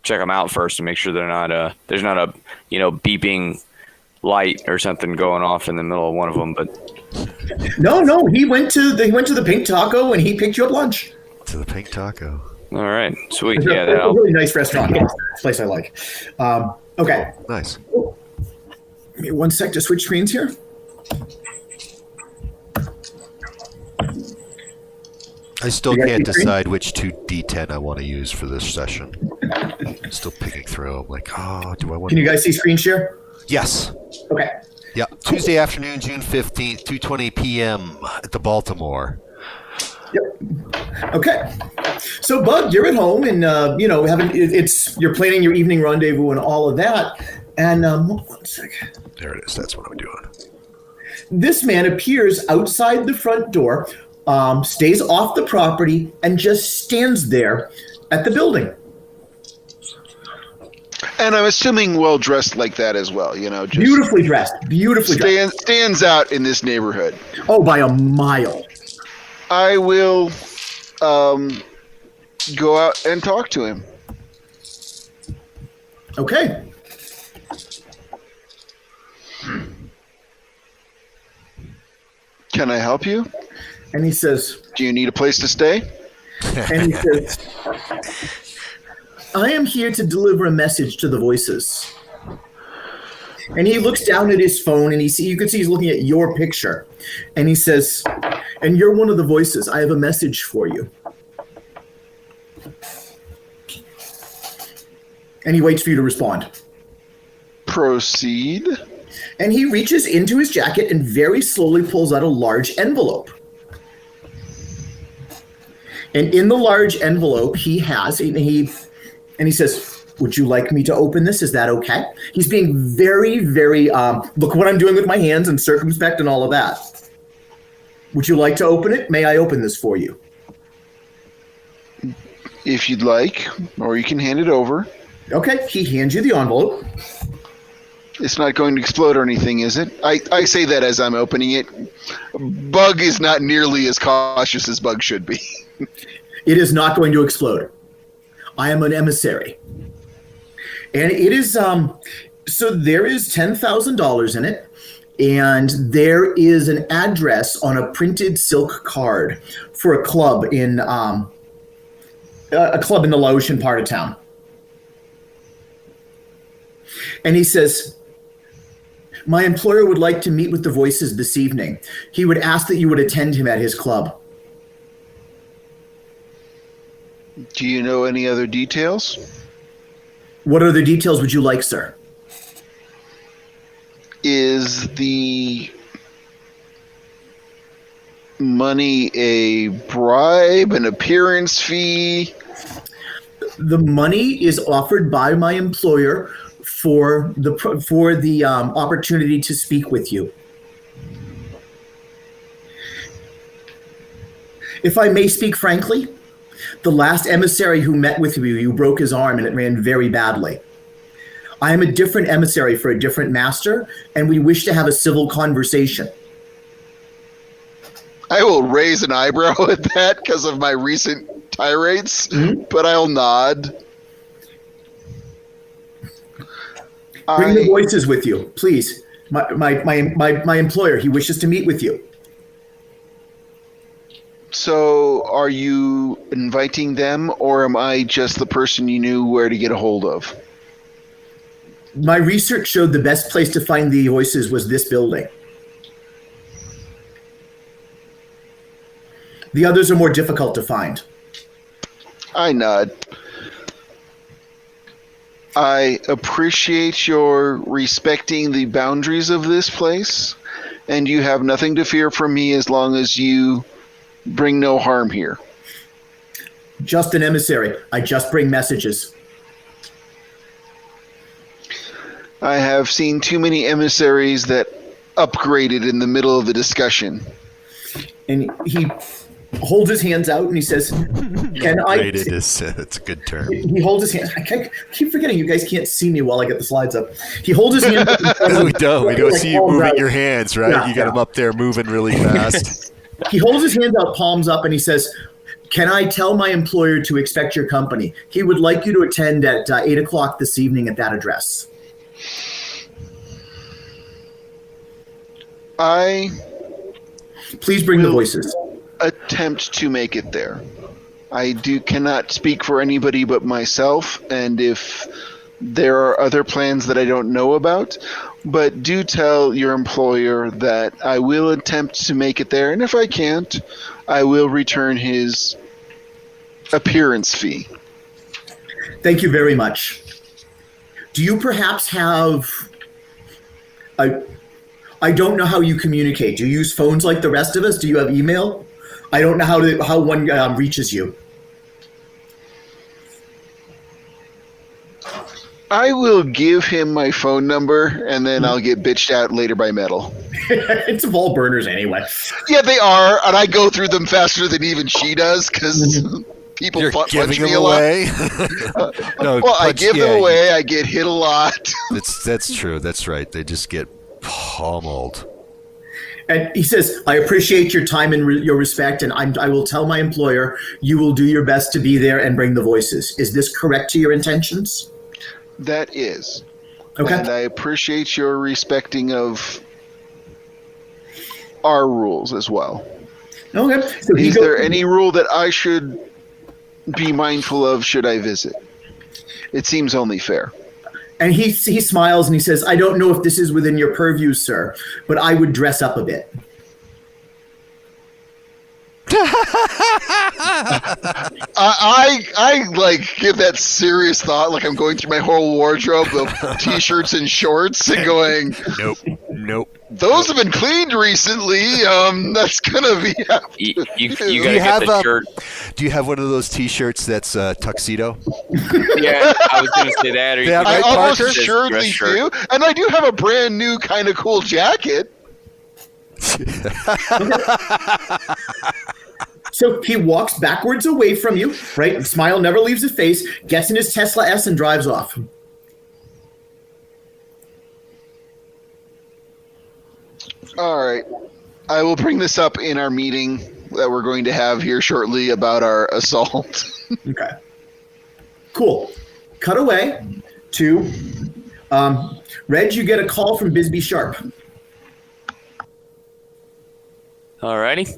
check them out first to make sure they're not there's not a beeping light or something going off in the middle of one of them. But no, he went to the Pink Taco and he picked you up lunch. To the Pink Taco. All right, sweet. It's Yeah, a really nice restaurant. It's a place I like. Okay. Nice. Give me 1 sec to switch screens here. I still You guys can't see green? decide which 2d10 I want to use for this session. Still picking through. I'm like, oh, do I want Can you guys see screen share? Yes. Okay. Yeah. Tuesday afternoon, June 15th, 2:20 p.m. at the Baltimore. Yep. Okay. So, Bug, you're at home, and you're planning your evening rendezvous and all of that. And 1 second. There it is. That's what I'm doing. This man appears outside the front door, stays off the property, and just stands there at the building. And I'm assuming well dressed like that as well. Just Beautifully dressed. Beautifully dressed. stands out in this neighborhood. Oh, by a mile. I will go out and talk to him. Okay. Can I help you? And he says, Do you need a place to stay? and he says, I am here to deliver a message to the voices. And he looks down at his phone, and you can see he's looking at your picture. And he says, and you're one of the voices. I have a message for you. And he waits for you to respond. Proceed. And he reaches into his jacket and very slowly pulls out a large envelope. And in the large envelope, he says, would you like me to open this? Is that okay? He's being very, very, look what I'm doing with my hands and circumspect and all of that. Would you like to open it? May I open this for you? If you'd like, or you can hand it over. Okay, he hands you the envelope. It's not going to explode or anything, is it? I say that as I'm opening it. Bug is not nearly as cautious as Bug should be. It is not going to explode. I am an emissary. And it is, so there is $10,000 in it, and there is an address on a printed silk card for a club in the Laotian part of town. And he says, my employer would like to meet with the voices this evening. He would ask that you would attend him at his club. Do you know any other details? What other details would you like, sir? Is the money a bribe, an appearance fee? The money is offered by my employer for the opportunity to speak with you. If I may speak frankly, the last emissary who met with you broke his arm and it ran very badly. I am a different emissary for a different master, and we wish to have a civil conversation. I will raise an eyebrow at that because of my recent tirades, but I'll nod. Bring the voices with you, please. My employer, he wishes to meet with you. So are you inviting them, or am I just the person you knew where to get a hold of? My research showed the best place to find the voices was this building. The others are more difficult to find. I nod. I appreciate your respecting the boundaries of this place, and you have nothing to fear from me as long as you bring no harm here. Just an emissary. I just bring messages. I have seen too many emissaries that upgraded in the middle of the discussion. And he holds his hands out and he says, Upgraded is it's a good term. He holds his hands. I keep forgetting you guys can't see me while I get the slides up. He holds his hands up. No, we don't. We don't see you moving out. your hands, right? Yeah, you got them up there moving really fast. He holds his hands out, palms up, and he says, can I tell my employer to expect your company? He would like you to attend at 8 o'clock this evening at that address. I Please bring the voices. attempt to make it there. I cannot speak for anybody but myself, and if there are other plans that I don't know about, but do tell your employer that I will attempt to make it there, and if I can't, I will return his appearance fee. Thank you very much. Do you perhaps have I don't know how you communicate. Do you use phones like the rest of us? Do you have email? I don't know how one reaches you. I will give him my phone number, and then I'll get bitched out later by Metal. It's all burners anyway. Yeah, they are, and I go through them faster than even she does, because people You're punch giving me them a lot. away. No, Well, I punch- give yeah, them away, I get hit a lot. That's true. That's right. They just get pummeled. And he says, I appreciate your time and your respect, and I will tell my employer you will do your best to be there and bring the voices. Is this correct to your intentions? That is. Okay. And I appreciate your respecting of our rules as well. Okay. So Is there any rule that I should be mindful of should I visit? It seems only fair. And he smiles and he says, I don't know if this is within your purview, sir, but I would dress up a bit. I like give that serious thought, like I'm going through my whole wardrobe of t-shirts and shorts and going, Nope. those have been cleaned recently. That's gonna be. You gotta you get have the a- shirt. Do you have one of those T-shirts that's tuxedo? Yeah, I was gonna say that. Or you Yeah, could I right, get almost Parker? this assuredly dress shirt. do, and I do have a brand new kind of cool jacket. So he walks backwards away from you, right? The smile never leaves his face, gets in his Tesla S and drives off. All right, I will bring this up in our meeting that we're going to have here shortly about our assault. Okay. Cool. Cut away to Reg, you get a call from Bisbee Sharp. Alrighty.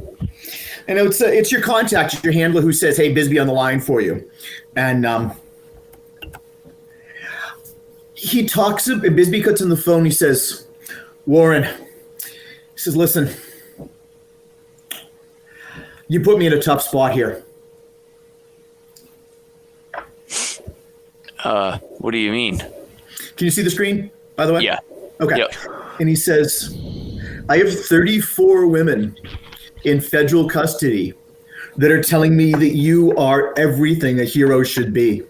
And it's your contact, it's your handler who says, hey, Bisbee on the line for you. And he talks, Bisbee cuts on the phone, he says, Warren, he says, listen, you put me in a tough spot here. What do you mean? Can you see the screen, by the way? Yeah. Okay. Yep. And he says, I have 34 women in federal custody that are telling me that you are everything a hero should be.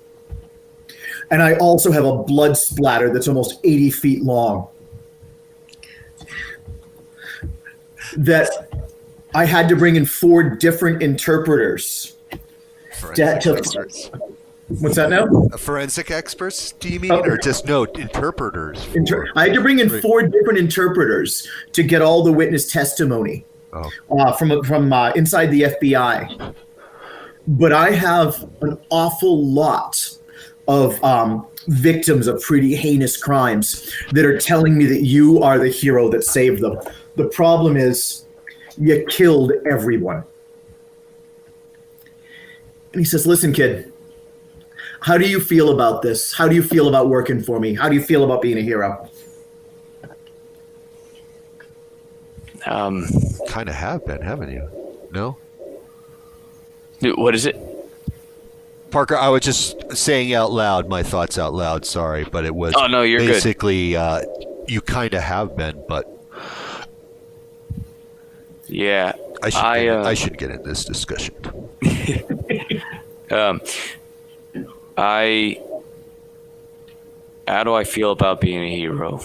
And I also have a blood splatter that's almost 80 feet long. That I had to bring in 4 different interpreters. What's that now? Forensic experts, do you mean? Okay. Or just, no, interpreters? I had to bring in 4 different interpreters to get all the witness testimony from inside the FBI. But I have an awful lot of victims of pretty heinous crimes that are telling me that you are the hero that saved them. The problem is you killed everyone. And he says, listen, kid, how do you feel about this? How do you feel about working for me? How do you feel about being a hero? Kind of have been, haven't you? No? What is it? Parker, I was just saying out loud, my thoughts out loud, sorry, but it was Oh, no, you're good. basically, you kind of have been, but Yeah. I should get in this discussion. How do I feel about being a hero?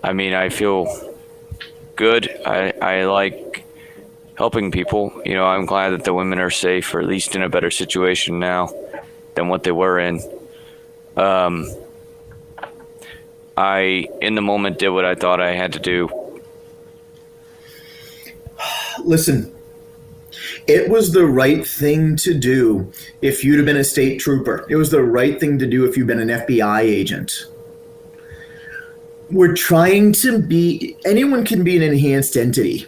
I mean, I feel good. I like helping people. You know, I'm glad that the women are safe, or at least in a better situation now than what they were in. I, in the moment, did what I thought I had to do. Listen, it was the right thing to do if you'd have been a state trooper. It was the right thing to do if you'd been an FBI agent. We're trying to be, anyone can be an enhanced entity.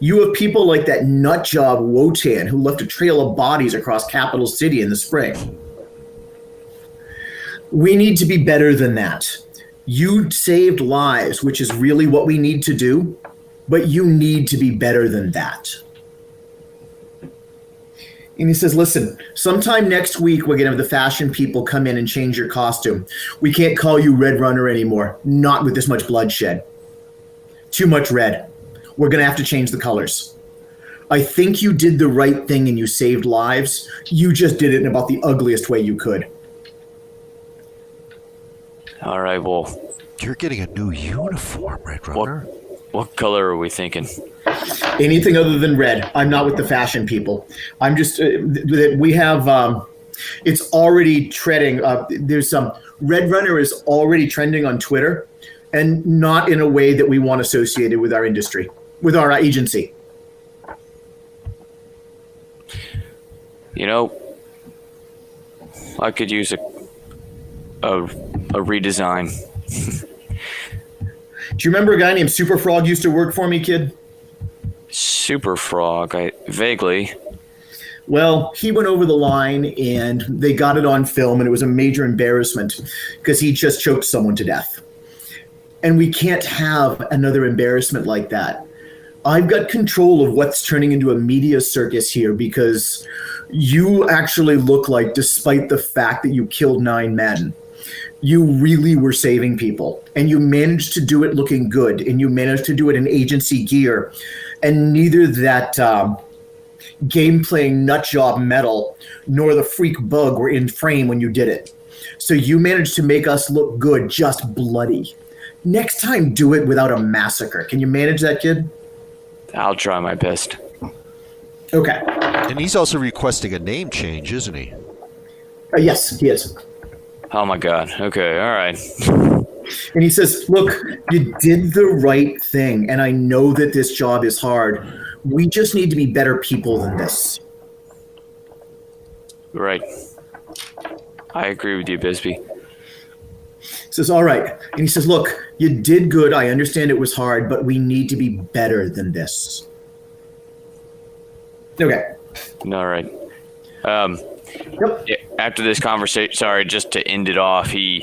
You have people like that nut job Wotan who left a trail of bodies across Capital City in the spring. We need to be better than that. You saved lives, which is really what we need to do, but you need to be better than that. And he says, listen, sometime next week, we're going to have the fashion people come in and change your costume. We can't call you Red Runner anymore. Not with this much bloodshed. Too much red. We're going to have to change the colors. I think you did the right thing and you saved lives. You just did it in about the ugliest way you could. All right, well. You're getting a new uniform, Red Runner. What color are we thinking? Anything other than red. I'm not with the fashion people. I'm just, we have, it's already treading. There's some, Red Runner is already trending on Twitter, and not in a way that we want associated with our industry, with our agency. You know, I could use a redesign. Do you remember a guy named Super Frog used to work for me, kid? Super Frog, vaguely. Well, he went over the line and they got it on film, and it was a major embarrassment because he just choked someone to death. And we can't have another embarrassment like that. I've got control of what's turning into a media circus here because you actually look like, despite the fact that you killed 9 men, you really were saving people, and you managed to do it looking good, and you managed to do it in agency gear, and neither that game-playing nutjob metal nor the freak bug were in frame when you did it. So you managed to make us look good, just bloody. Next time, do it without a massacre. Can you manage that, kid? I'll try my best. Okay. And he's also requesting a name change, isn't he? Yes, he is. Oh my God. Okay. All right. And he says, look, you did the right thing, and I know that this job is hard. We just need to be better people than this. Right. I agree with you, Bisbee. He says, all right. And he says, look, you did good. I understand it was hard, but we need to be better than this. Okay. All right. Yep. After this conversation, sorry, just to end it off, he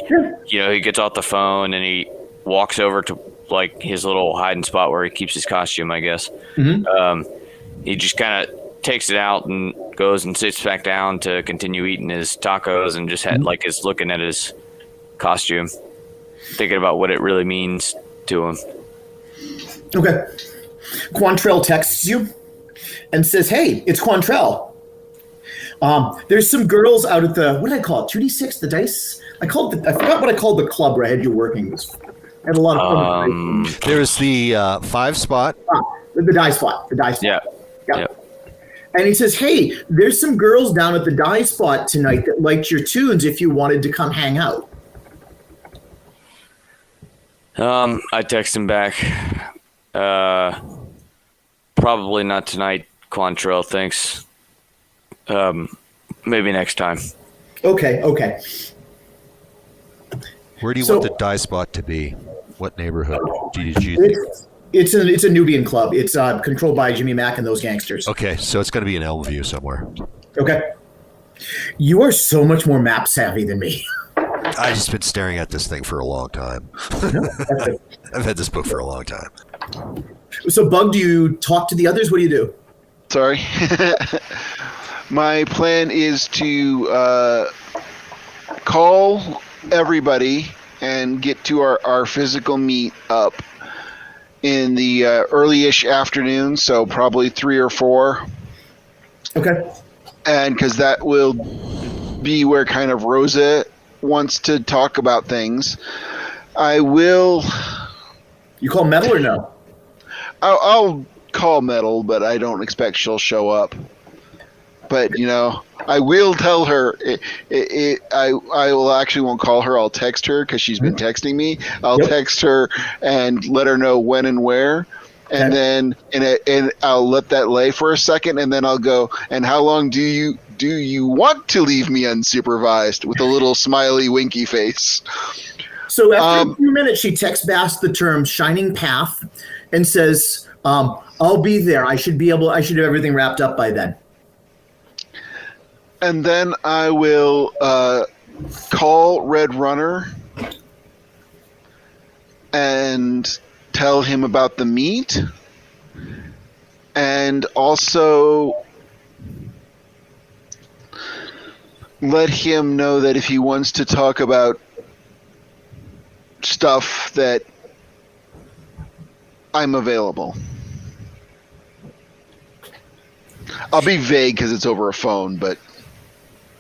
gets off the phone and he walks over to like his little hiding spot where he keeps his costume, I guess. Mm-hmm. He just kind of takes it out and goes and sits back down to continue eating his tacos and just is looking at his costume, thinking about what it really means to him. Okay. Quantrell texts you and says, hey, it's Quantrell. There's some girls out at the, what did I call it? 2D6, the dice? I forgot what I called the club where I had you working. I had a lot of fun. There's the 5 spot. The die spot. The die spot. Yeah. Yep. And he says, hey, there's some girls down at the die spot tonight that liked your tunes if you wanted to come hang out. I text him back. Probably not tonight, Quantrell, thanks. Maybe next time. Okay. Where do you want the die spot to be? What neighborhood? Did you think? It's a Nubian club. It's controlled by Jimmy Mack and those gangsters. Okay, so it's going to be in Elmview somewhere. Okay. You are so much more map savvy than me. I've just been staring at this thing for a long time. I've had this book for a long time. So, Bug, do you talk to the others? What do you do? Sorry. My plan is to call everybody and get to our physical meet up in the early-ish afternoon, so probably 3 or 4. Okay. And because that will be where kind of Rosa wants to talk about things. I will... You call Metal or no? I'll call Metal, but I don't expect she'll show up. But, I will tell her. I will actually won't call her. I'll text her because she's been texting me. I'll text her and let her know when and where. And then and I'll let that lay for a second, and then I'll go, and how long do you want to leave me unsupervised, with a little smiley winky face? So after a few minutes, she texts back the term shining path and says, I'll be there. I should have everything wrapped up by then. And then I will call Red Runner and tell him about the meet, and also let him know that if he wants to talk about stuff that I'm available. I'll be vague because it's over a phone, but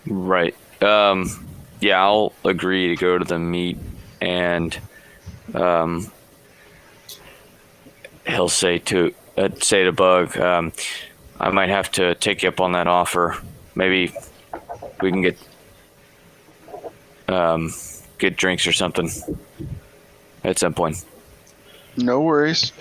Right. Yeah, I'll agree to go to the meet, and he'll say to Bug, I might have to take you up on that offer. Maybe we can get drinks or something at some point. no worries.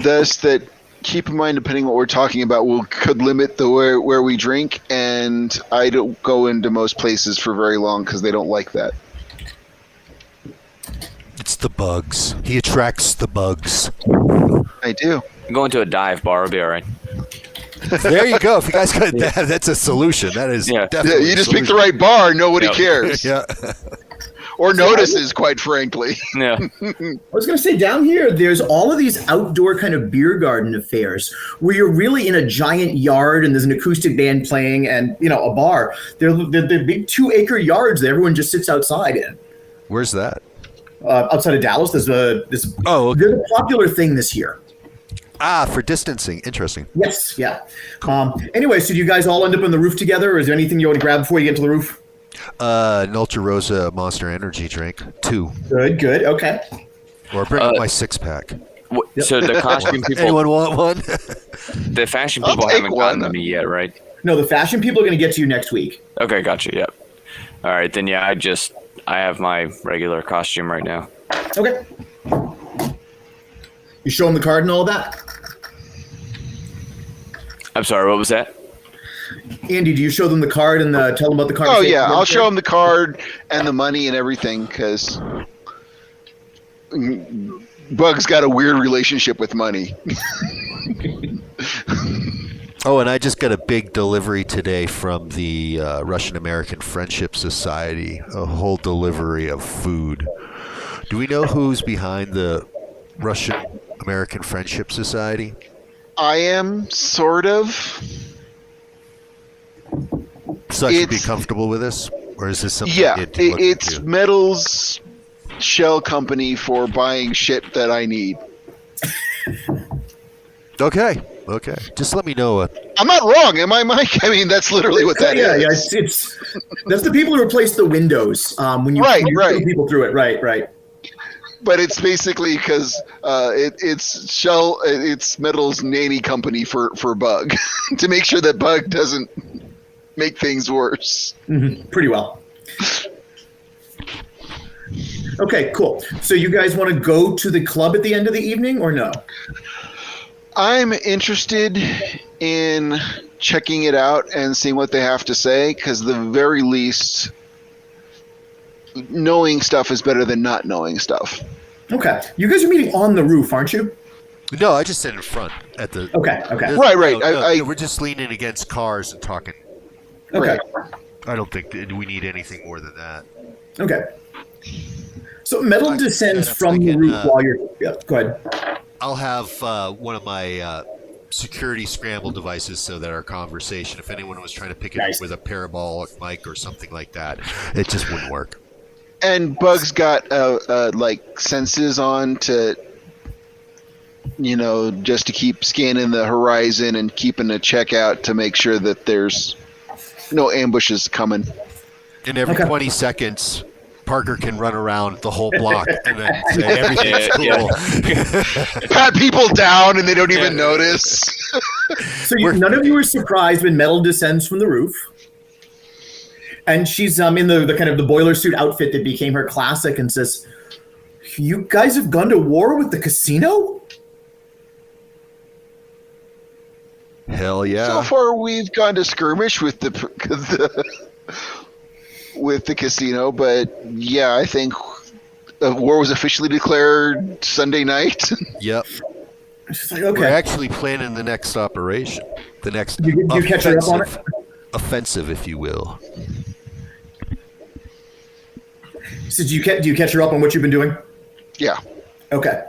Thus, that keep in mind, depending on what we're talking about, could limit the where we drink, and I don't go into most places for very long because they don't like that. It's the bugs. He attracts the bugs. I do. Going to a dive bar will be all right. There you go. If you guys got that, that's a solution. That is definitely You just a pick the right bar. Nobody cares. Yeah. Or notices, quite frankly. Yeah. I was going to say, down here, there's all of these outdoor kind of beer garden affairs where you're really in a giant yard and there's an acoustic band playing and, a bar. They're big 2-acre yards that everyone just sits outside in. Where's that? Outside of Dallas, there's this. Oh, okay. There's a popular thing this year. For distancing. Interesting. Yes, yeah. Anyway, so do you guys all end up on the roof together, or is there anything you want to grab before you get to the roof? An Ultra-Rosa Monster Energy drink. 2. Good, okay. Or bring up my 6-pack. So the costume people, Anyone want one? the fashion I'll people take haven't gotten one. to me yet, right? No, the fashion people are going to get to you next week. Okay, gotcha. Yep. All right, then. Yeah, I have my regular costume right now. Okay. You show them the card and all that? I'm sorry. What was that? Andy, do you show them the card and tell them about the card? Oh yeah, I'll show him the card and the money and everything because Bug's got a weird relationship with money. Oh, and I just got a big delivery today from the Russian American Friendship Society. A whole delivery of food. Do we know who's behind the Russian American Friendship Society? I am sort of. So I should be comfortable with this? Or is this something Yeah, I need to look it's into? Metal's shell company for buying shit that I need. Okay. Just let me know. I'm not wrong, am I, Mike? I mean, that's literally what that is. Yeah, it's that's the people who replace the windows when you Right. put people through it. Right. But it's basically because it's Metal's nanny company for Bug to make sure that Bug doesn't make things worse. Mm-hmm. Pretty well. Okay, cool. So you guys want to go to the club at the end of the evening or no? I'm interested in checking it out and seeing what they have to say, because the very least, knowing stuff is better than not knowing stuff. Okay. You guys are meeting on the roof, aren't you? No, I just sit in front at the. Okay. Right. No, we're just leaning against cars and talking. Okay. I don't think we need anything more than that. Okay. So Metal descends from the roof while you're. Yeah, go ahead. I'll have one of my security scramble devices so that our conversation, if anyone was trying to pick it up with a parabolic mic or something like that, it just wouldn't work. And Bug's got like senses on to, just to keep scanning the horizon and keeping a check out to make sure that there's no ambushes coming. And every 20 seconds, Parker can run around the whole block and then say everything's cool. Pat people down and they don't even notice. So none of you are surprised when Metal descends from the roof. And she's in the kind of the boiler suit outfit that became her classic and says, "You guys have gone to war with the casino?" Hell yeah. So far we've gone to skirmish with the casino, but yeah, I think war was officially declared Sunday night. Yep. She's like, We're okay. actually planning the next operation, the next You catch her up on it? offensive, if you will. So do you catch her up on what you've been doing? Yeah. Okay.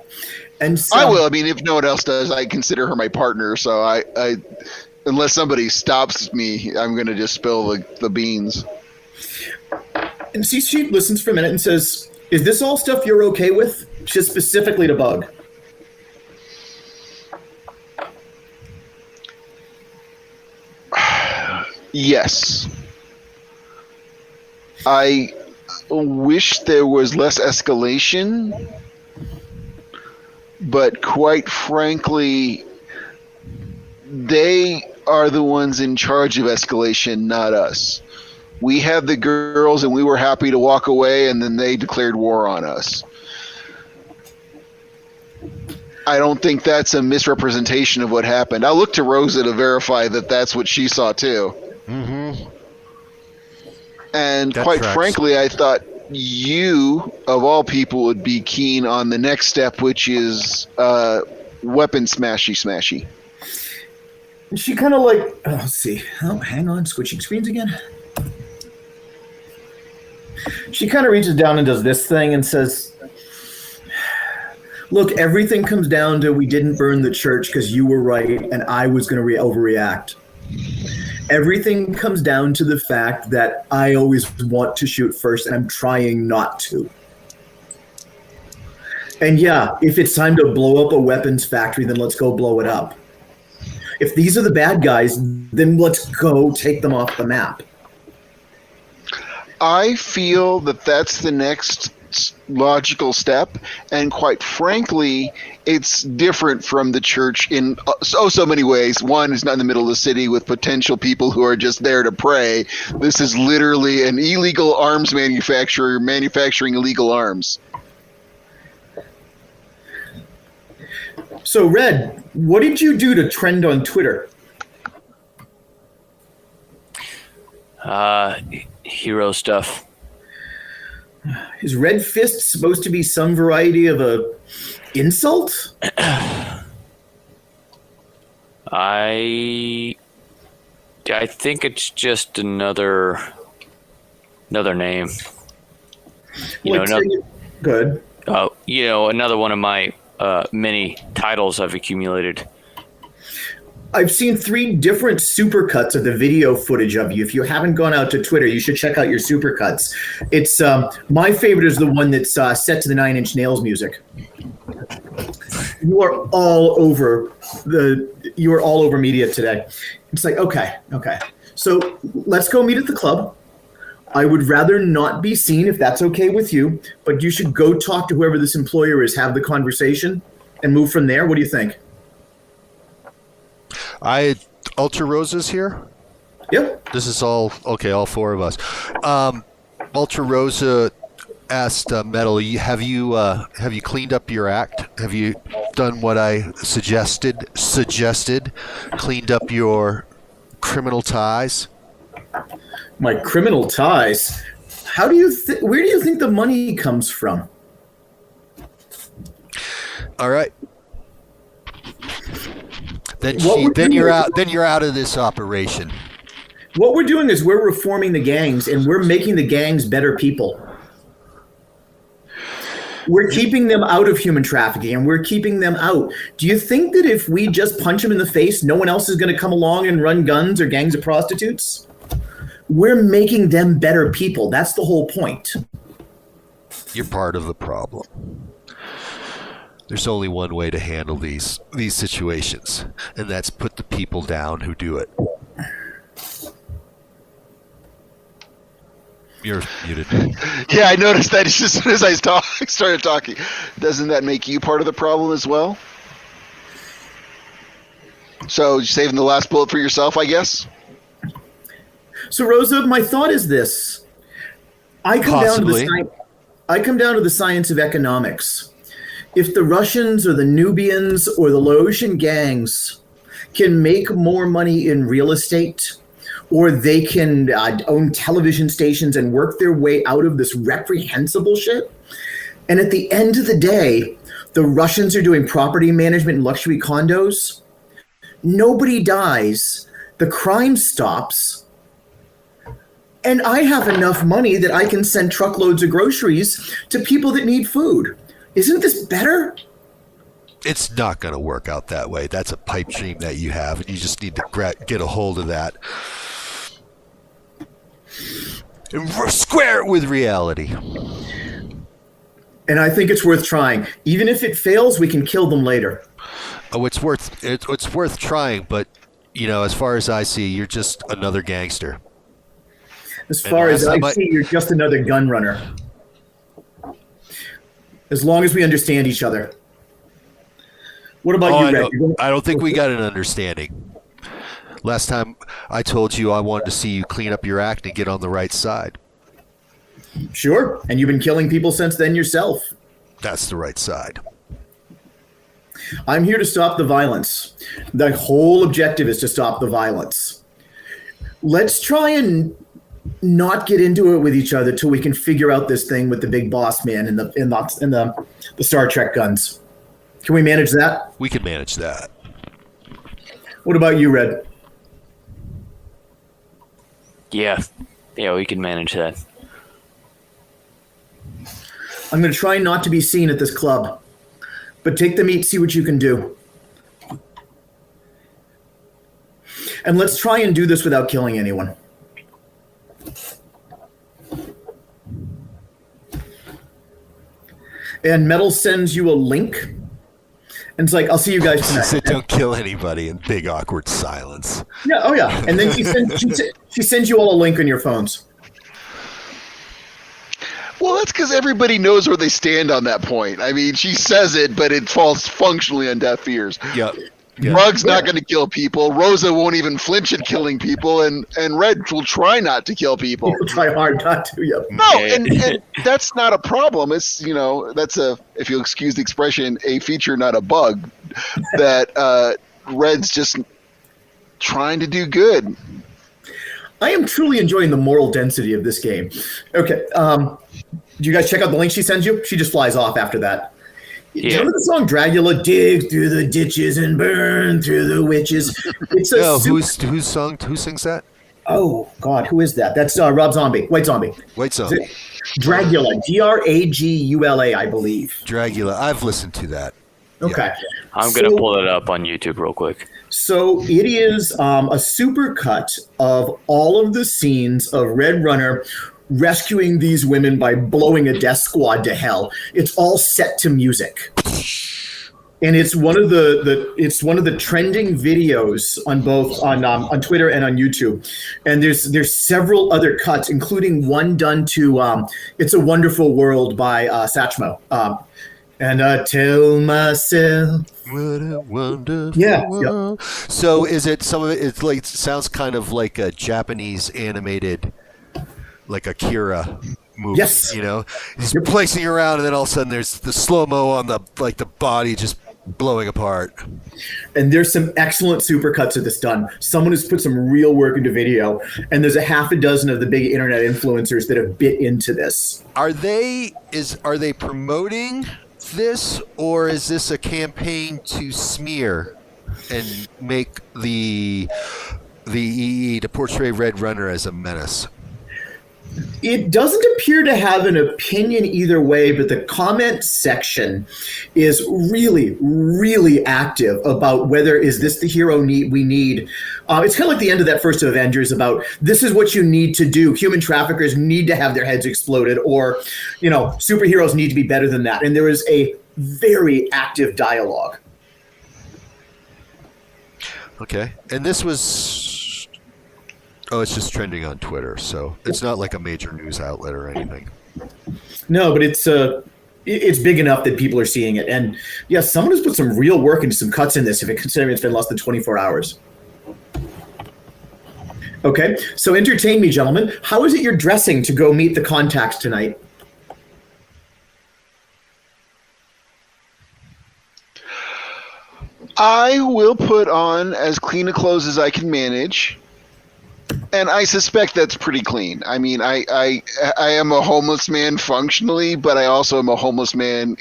And so, I will. I mean, if no one else does, I consider her my partner. So I unless somebody stops me, I'm going to just spill the beans. And she listens for a minute and says, "Is this all stuff you're okay with?" Just specifically to Bug. Yes. I wish there was less escalation, but quite frankly, they are the ones in charge of escalation, not us. We had the girls and we were happy to walk away, and then they declared war on us. I don't think that's a misrepresentation of what happened. I'll look to Rosa to verify that that's what she saw too. Mm-hmm. And That quite tracks. frankly, I thought you, of all people, would be keen on the next step, which is weapon smashy. And she kind of like, let's see. Oh, hang on, switching screens again. She kind of reaches down and does this thing and says, "Look, everything comes down to we didn't burn the church because you were right and I was going to overreact. Everything comes down to the fact that I always want to shoot first and I'm trying not to. And yeah, if it's time to blow up a weapons factory, then let's go blow it up. If these are the bad guys, then let's go take them off the map." I feel that that's the next logical step, and quite frankly, it's different from the church in so many ways. One, it's not in the middle of the city with potential people who are just there to pray. This is literally an illegal arms manufacturer manufacturing illegal arms. So, Red, what did you do to trend on Twitter? Hero stuff. Is Red Fist supposed to be some variety of a insult? I think it's just another name. Good. Another one of my many titles I've accumulated. I've seen 3 different supercuts of the video footage of you. If you haven't gone out to Twitter, you should check out your supercuts. It's my favorite is the one that's set to the 9 Inch Nails music. You are all over media today. It's like, okay. So let's go meet at the club. I would rather not be seen if that's okay with you, but you should go talk to whoever this employer is, have the conversation, and move from there. What do you think? Ultra-Rosa's here? Yep. This is all 4 of us. Ultra-Rosa asked Metal, have you cleaned up your act? Have you done what I suggested? Cleaned up your criminal ties? My criminal ties? Where do you think the money comes from? All right. Then you're out of this operation. What we're doing is we're reforming the gangs and we're making the gangs better people. We're keeping them out of human trafficking and we're keeping them out. Do you think that if we just punch them in the face, no one else is going to come along and run guns or gangs of prostitutes? We're making them better people. That's the whole point. You're part of the problem. There's only one way to handle these situations, and that's put the people down who do it. You're muted. Yeah, I noticed that as soon as I started talking. Doesn't that make you part of the problem as well? So you're saving the last bullet for yourself, I guess? So, Rosa, my thought is this. I come down to the science of economics. If the Russians or the Nubians or the Laotian gangs can make more money in real estate, or they can own television stations and work their way out of this reprehensible shit, and at the end of the day, The Russians are doing property management in luxury condos. Nobody dies. The crime stops. And I have enough money that I can send truckloads of groceries to people that need food. Isn't this better? It's not going to work out that way. That's a pipe dream that you have, and you just need to get a hold of that and square it with reality. And I think it's worth trying. Even if it fails, we can kill them later. Oh, it's worth trying, but as far as I see, you're just another gangster. As far as I see, you're just another gun runner. As long as we understand each other. What about you, Red? I don't think we got an understanding. Last time I told you I wanted to see you clean up your act and get on the right side. Sure. And you've been killing people since then yourself. That's the right side. I'm here to stop the violence. The whole objective is to stop the violence. Let's try and not get into it with each other till we can figure out this thing with the big boss man and the Star Trek guns. Can we manage that? We can manage that. What about you, Red? Yeah, we can manage that. I'm going to try not to be seen at this club, but take the meat, see what you can do. And let's try and do this without killing anyone. And Metal sends you a link. And it's like, I'll see you guys tonight. She said, don't kill anybody, in big awkward silence. Yeah, oh yeah. And then she sends you all a link on your phones. Well, that's because everybody knows where they stand on that point. I mean, she says it, but it falls functionally on deaf ears. Yep. Rug's not going to kill people. Rosa won't even flinch at killing people, and Red will try not to kill people. He'll try hard not to. Yep. No, and that's not a problem. It's that's if you'll excuse the expression, a feature, not a bug. That Red's just trying to do good. I am truly enjoying the moral density of this game. Okay, do you guys check out the link she sends you? She just flies off after that. Yeah. Do you remember the song Dragula? Dig through the ditches and burn through the witches. It's a who sings that? Oh God, who is that? That's Rob Zombie, White Zombie. Dragula, Dragula, I believe. Dragula, I've listened to that. Okay, yeah. I'm gonna pull it up on YouTube real quick. So it is a super cut of all of the scenes of Red Runner rescuing these women by blowing a death squad to hell. It's all set to music, and it's one of the trending videos on both on Twitter and on YouTube. And there's several other cuts, including one done to "It's a Wonderful World" by Satchmo. And I tell myself, what a wonderful world. Yep. So is it some of it? It's like, it sounds kind of like a Japanese animated, like Akira movie. Yes. He's placing around, and then all of a sudden there's the slow-mo on the body just blowing apart. And there's some excellent supercuts of this done. Someone has put some real work into video, and there's a half a dozen of the big internet influencers that have bit into this. Are they promoting this, or is this a campaign to smear and make the EE to portray Red Runner as a menace? It doesn't appear to have an opinion either way, but the comment section is really, really active about whether is this the hero we need. It's kind of like the end of that first Avengers about this is what you need to do. Human traffickers need to have their heads exploded, or, superheroes need to be better than that. And there is a very active dialogue. Okay. And this was... Oh, it's just trending on Twitter, so it's not like a major news outlet or anything. No, but it's big enough that people are seeing it. And yeah, someone has put some real work into some cuts in this, considering it's been less than 24 hours. Okay, so entertain me, gentlemen. How is it you're dressing to go meet the contacts tonight? I will put on as clean a clothes as I can manage. And I suspect that's pretty clean. I mean, I am a homeless man functionally, but I also am a homeless man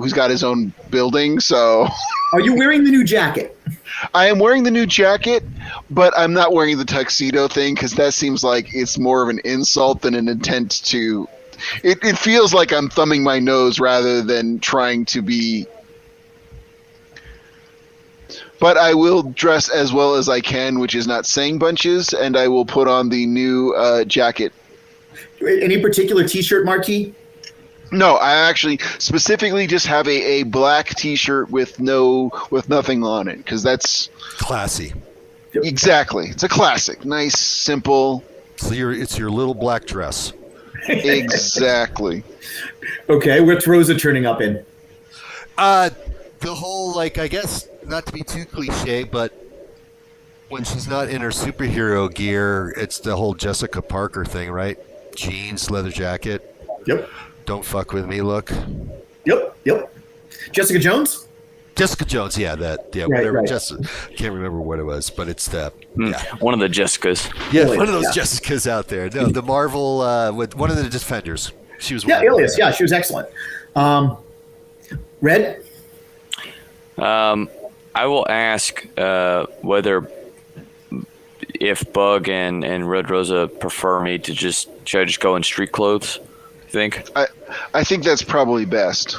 who's got his own building. So, Are you wearing the new jacket? I am wearing the new jacket, but I'm not wearing the tuxedo thing because that seems like it's more of an insult than an intent to. It feels like I'm thumbing my nose rather than trying to be. But I will dress as well as I can, which is not saying bunches, and I will put on the new jacket. Any particular T-shirt marquee? No, I actually specifically just have a black T-shirt with nothing on it because that's Classy. exactly. It's a classic, nice, simple. So it's your little black dress. Exactly. Okay, what's Rosa turning up in? The whole, like, I guess, not to be too cliche, but when she's not in her superhero gear, it's the whole Jessica Parker thing, right? Jeans, leather jacket. Yep. Don't fuck with me look. Yep. Jessica Jones? Jessica Jones, yeah, Right, whatever. right. Can't remember what it was, but it's that. Yeah, One of the Jessicas. yeah, Alias, one of those yeah. Jessicas out there. No, the Marvel with one of the Defenders. She was. Yeah, one of them. Alias. Yeah, she was excellent. Red? I will ask whether if Bug and Red Rosa prefer me to should I just go in street clothes? You think? I think that's probably best.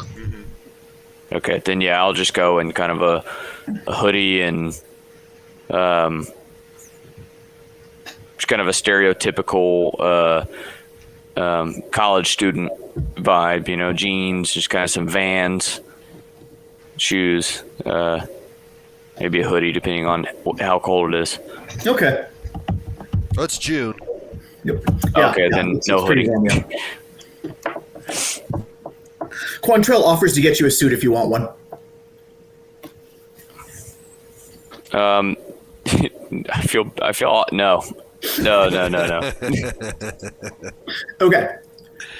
Okay, then yeah, I'll just go in kind of a hoodie and just kind of a stereotypical college student vibe. You know, jeans, just kind of some Vans, shoes, maybe a hoodie depending on how cold it is. Okay. Oh, it's June. Yep. Okay, then it's no pretty hoodie. warm, yeah. Quantrell offers to get you a suit if you want one. I feel no. Okay.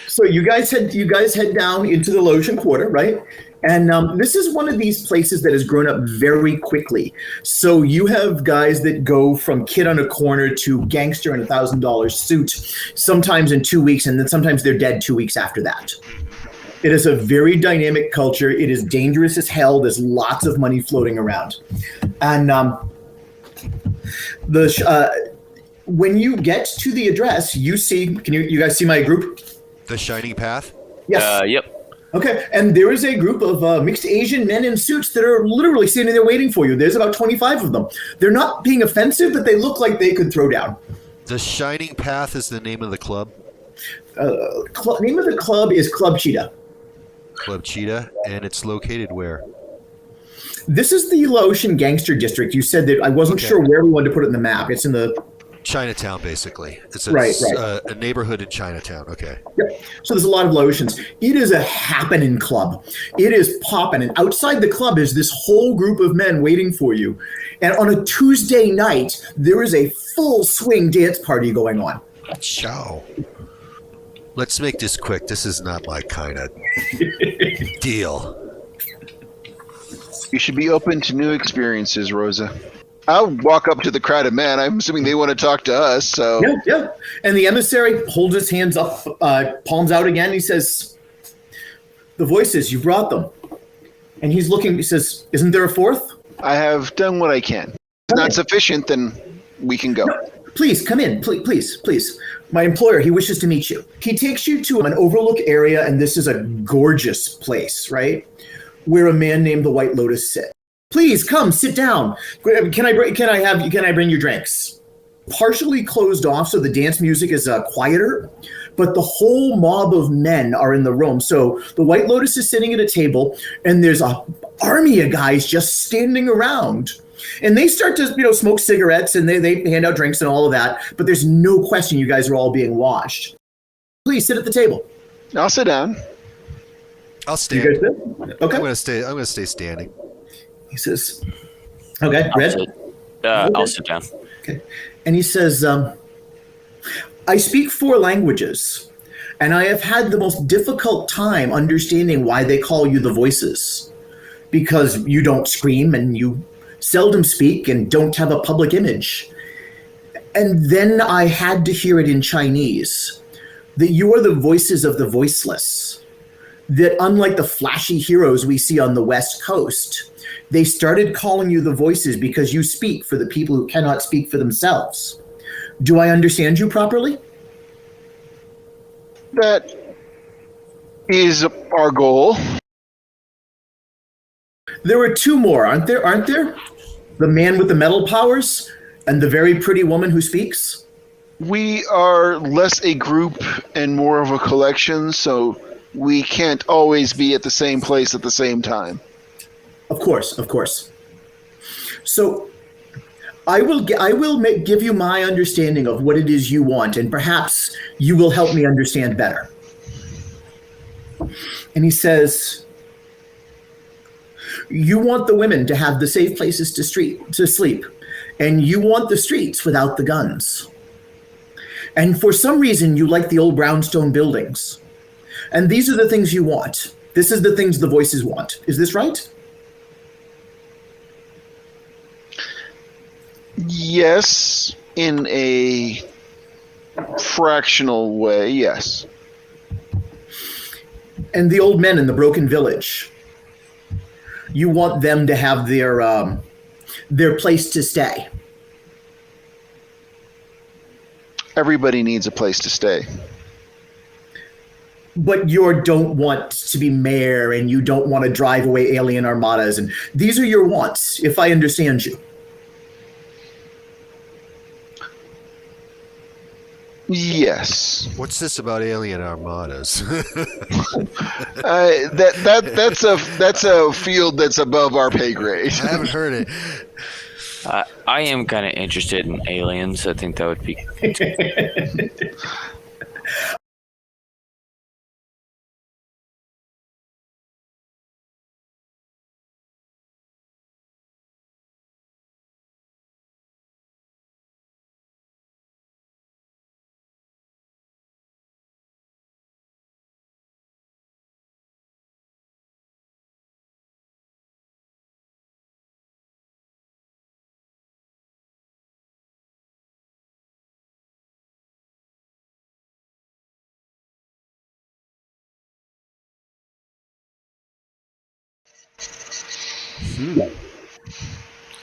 So you guys head down into the Lotion Quarter, right? And this is one of these places that has grown up very quickly. So you have guys that go from kid on a corner to gangster in $1,000 suit, sometimes in 2 weeks, and then sometimes they're dead 2 weeks after that. It is a very dynamic culture. It is dangerous as hell. There's lots of money floating around. And when you get to the address, you see, you guys see my group? The Shining Path. Yes. Yep. Okay, and there is a group of mixed Asian men in suits that are literally standing there waiting for you. There's about 25 of them. They're not being offensive, but they look like they could throw down. The Shining Path is the name of the club. Name of the club is Club Cheetah. Club Cheetah, and it's located where? This is the Laotian Gangster District. You said that I wasn't Okay. sure where we wanted to put it in the map. It's in the... Chinatown, basically. It's Right. a neighborhood in Chinatown. Okay. Yep. So there's a lot of Laotians. It is a happening club. It is popping. And outside the club is this whole group of men waiting for you. And on a Tuesday night, there is a full swing dance party going on. Ciao. Let's make this quick. This is not my kind of deal. You should be open to new experiences, Rosa. I'll walk up to the crowd of men. I'm assuming they want to talk to us. So Yeah. And the emissary holds his hands up, palms out again. He says, "The voices, you brought them." And he's looking, he says, "Isn't there a fourth?" I have done what I can. If it's not sufficient, then we can go. Please, come in. Please. My employer, he wishes to meet you. He takes you to an overlook area, and this is a gorgeous place, right? Where a man named the White Lotus sits. Please come, sit down. Can I bring your drinks? Partially closed off, so the dance music is quieter, but the whole mob of men are in the room. So the White Lotus is sitting at a table, and there's an army of guys just standing around. And they start to, smoke cigarettes, and they hand out drinks and all of that. But there's no question you guys are all being watched. Please sit at the table. I'll sit down. I'll You stand. guys sit? Okay. I'm gonna stay standing. He says, okay, Red? I'll sit down. Okay. And he says, I speak 4 languages, and I have had the most difficult time understanding why they call you the voices. Because you don't scream, and you seldom speak, and don't have a public image. And then I had to hear it in Chinese, that you are the voices of the voiceless. that unlike the flashy heroes we see on the West Coast, they started calling you the voices because you speak for the people who cannot speak for themselves. Do I understand you properly? That is our goal. There are two more, aren't there? The man with the metal powers and the very pretty woman who speaks? We are less a group and more of a collection, so we can't always be at the same place at the same time. Of course. So I will give you my understanding of what it is you want, and perhaps you will help me understand better. And he says, you want the women to have the safe places to sleep, and you want the streets without the guns. And for some reason, you like the old brownstone buildings. And these are the things you want. This is the things the voices want. Is this right? Yes, in a fractional way, yes. And the old men in the broken village, you want them to have their place to stay. Everybody needs a place to stay. But you don't want to be mayor, and you don't want to drive away alien armadas, and these are your wants, if I understand you. Yes. What's this about alien armadas? That's a field that's above our pay grade. I haven't heard it. I am kind of interested in aliens. I think that would be.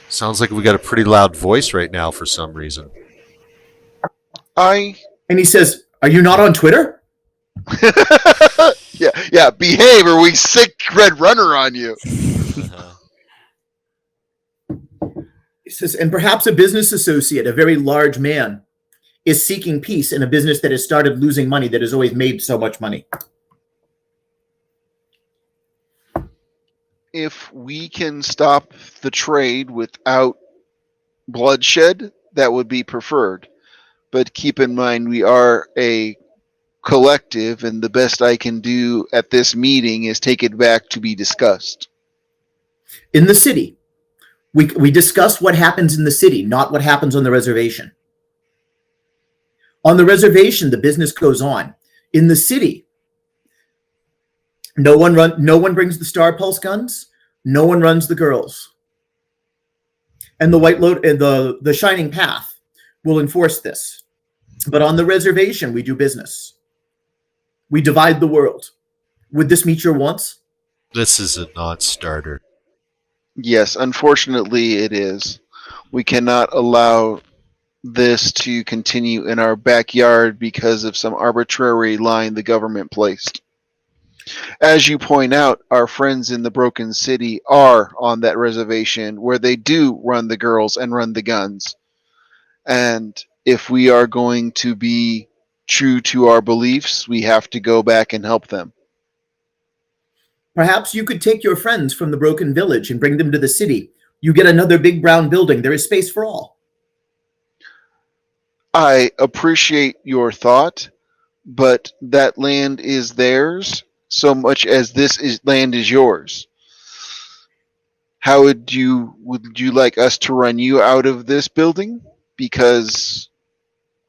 Sounds like we got a pretty loud voice right now for some reason. And he says, are you not on Twitter? Yeah, behave or we sick Red Runner on you. He says, and perhaps a business associate, a very large man, is seeking peace in a business that has started losing money, that has always made so much money. If we can stop the trade without bloodshed, that would be preferred. But keep in mind, we are a collective, and the best I can do at this meeting is take it back to be discussed. In the city, we discuss what happens in the city, not what happens on the reservation. On the reservation, the business goes on. In the city, no one brings the Star Pulse guns. No one runs the girls. And the White Lotus and the Shining Path will enforce this. But on the reservation, we do business. We divide the world. Would this meet your wants? This is a non-starter. Yes, unfortunately it is. We cannot allow this to continue in our backyard because of some arbitrary line the government placed. As you point out, our friends in the Broken City are on that reservation where they do run the girls and run the guns. And if we are going to be true to our beliefs, we have to go back and help them. Perhaps you could take your friends from the Broken Village and bring them to the city. You get another big brown building. There is space for all. I appreciate your thought, but that land is theirs so much as land is yours. How would you like us to run you out of this building? Because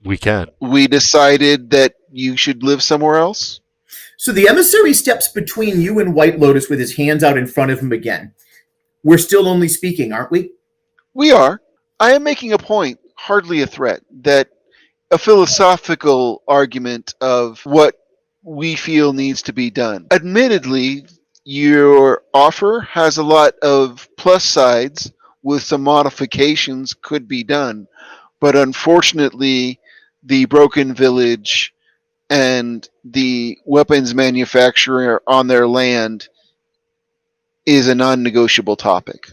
we can. We decided that you should live somewhere else? So the emissary steps between you and White Lotus with his hands out in front of him again. We're still only speaking, aren't we? We are. I am making a point, hardly a threat, that a philosophical argument of what we feel needs to be done. Admittedly, your offer has a lot of plus sides with some modifications could be done, but unfortunately, the Broken Village and the weapons manufacturer on their land is a non-negotiable topic.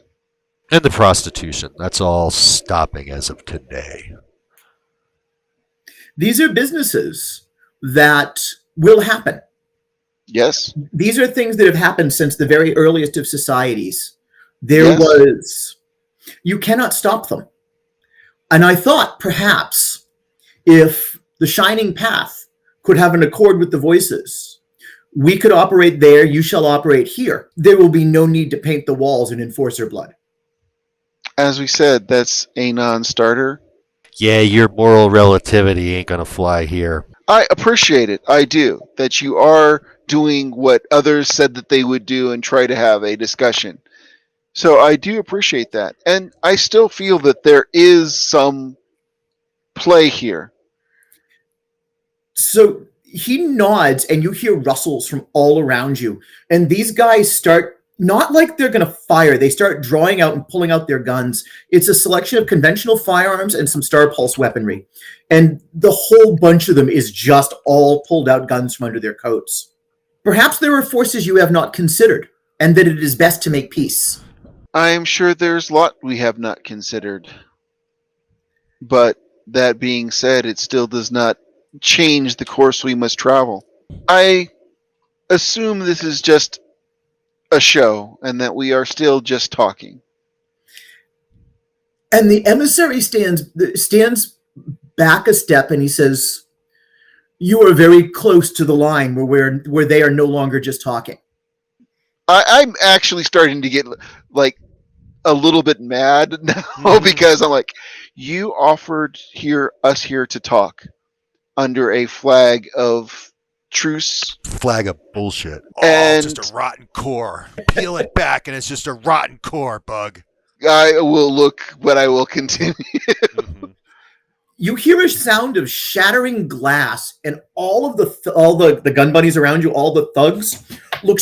And the prostitution. That's all stopping as of today. These are businesses that will happen. Yes? These are things that have happened since the very earliest of societies. There Yes. was, you cannot stop them. And I thought perhaps if the Shining Path could have an accord with the voices, we could operate there, you shall operate here. There will be no need to paint the walls in enforcer blood. As we said, that's a non-starter. Yeah, your moral relativity ain't gonna fly here. I appreciate it. I do. That you are doing what others said that they would do and try to have a discussion. So I do appreciate that. And I still feel that there is some play here. So he nods and you hear rustles from all around you. And these guys start, not like they're going to fire, they start drawing out and pulling out their guns. It's a selection of conventional firearms and some star pulse weaponry. And the whole bunch of them is just all pulled out guns from under their coats. Perhaps there are forces you have not considered, and that it is best to make peace. I am sure there's a lot we have not considered. But that being said, it still does not change the course we must travel. I assume this is just a show and that we are still just talking. And the emissary stands back a step and he says, you are very close to the line where they are no longer just talking. I'm actually starting to get like a little bit mad now because I'm like, you offered us here to talk under a flag of truce. Flag of bullshit. And just a rotten core. Peel it back and it's just a rotten core, Bug. I will look, but I will continue. You hear a sound of shattering glass, and all of the gun buddies around you, all the thugs, look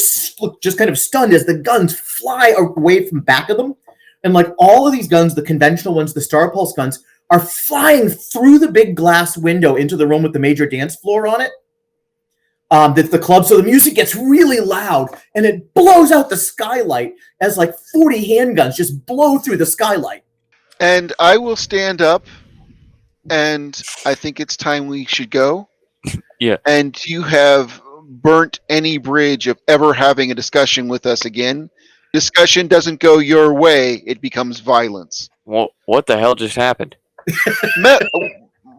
just kind of stunned as the guns fly away from back of them. And like all of these guns, the conventional ones, the Star Pulse guns, are flying through the big glass window into the room with the major dance floor on it. That's the club. So the music gets really loud and it blows out the skylight as like 40 handguns just blow through the skylight. And I will stand up, and I think it's time we should go. Yeah. And you have burnt any bridge of ever having a discussion with us again. Discussion doesn't go your way, it becomes violence. Well, what the hell just happened?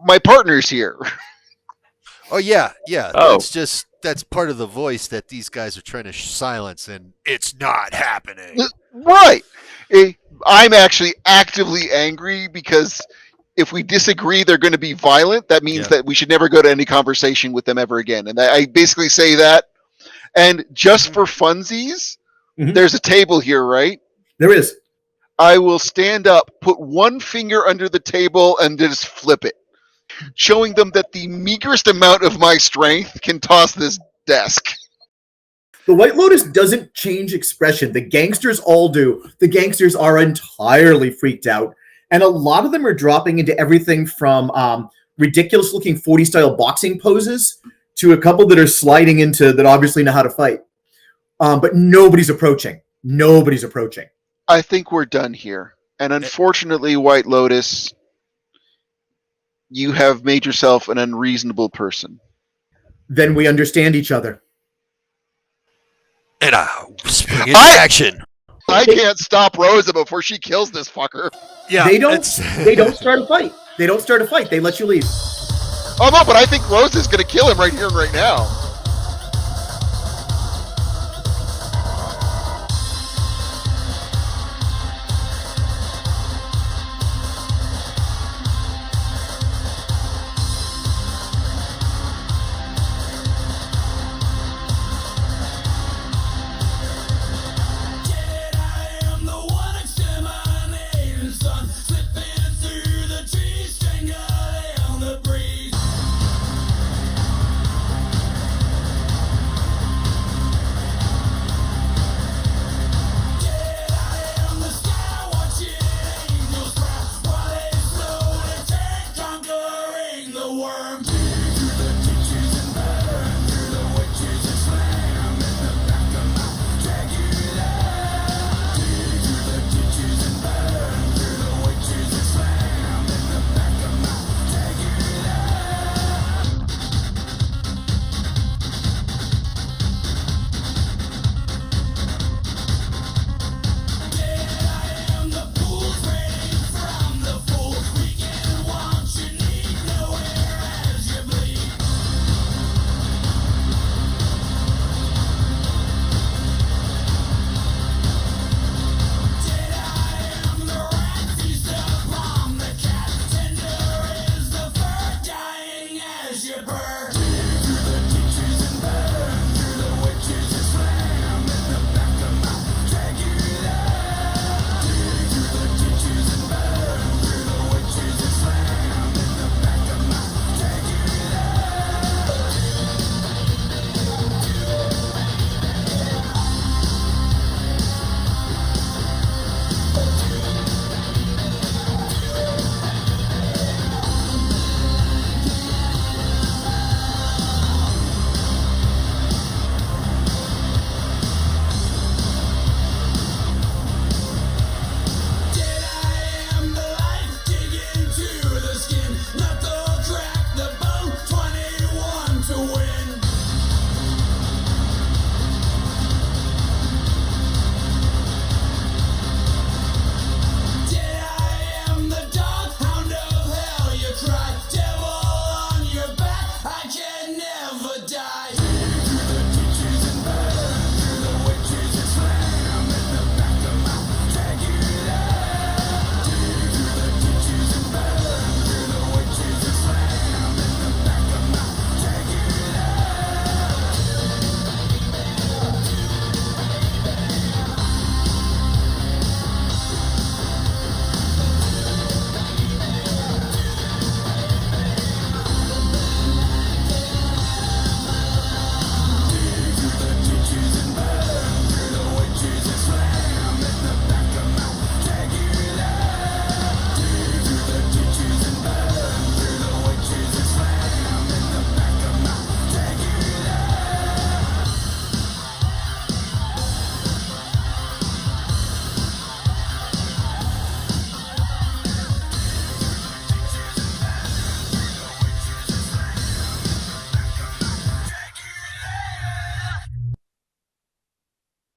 My partner's here. Oh, yeah. Oh. That's part of the voice that these guys are trying to silence, and it's not happening. Right. I'm actually actively angry because if we disagree, they're going to be violent. That means that we should never go to any conversation with them ever again. And I basically say that. And just for funsies, there's a table here, right? There is. I will stand up, put one finger under the table, and just flip it, showing them that the meagerest amount of my strength can toss this desk. The White Lotus doesn't change expression. The gangsters all do. The gangsters are entirely freaked out. And a lot of them are dropping into everything from ridiculous-looking 40-style boxing poses to a couple that are sliding into that obviously know how to fight. But nobody's approaching. Nobody's approaching. I think we're done here. And unfortunately, White Lotus, you have made yourself an unreasonable person. Then we understand each other. And spring into action. I can't stop Rosa before she kills this fucker. Yeah, They don't start a fight. They don't start a fight. They let you leave. Oh no, but I think Rosa's going to kill him right here and right now.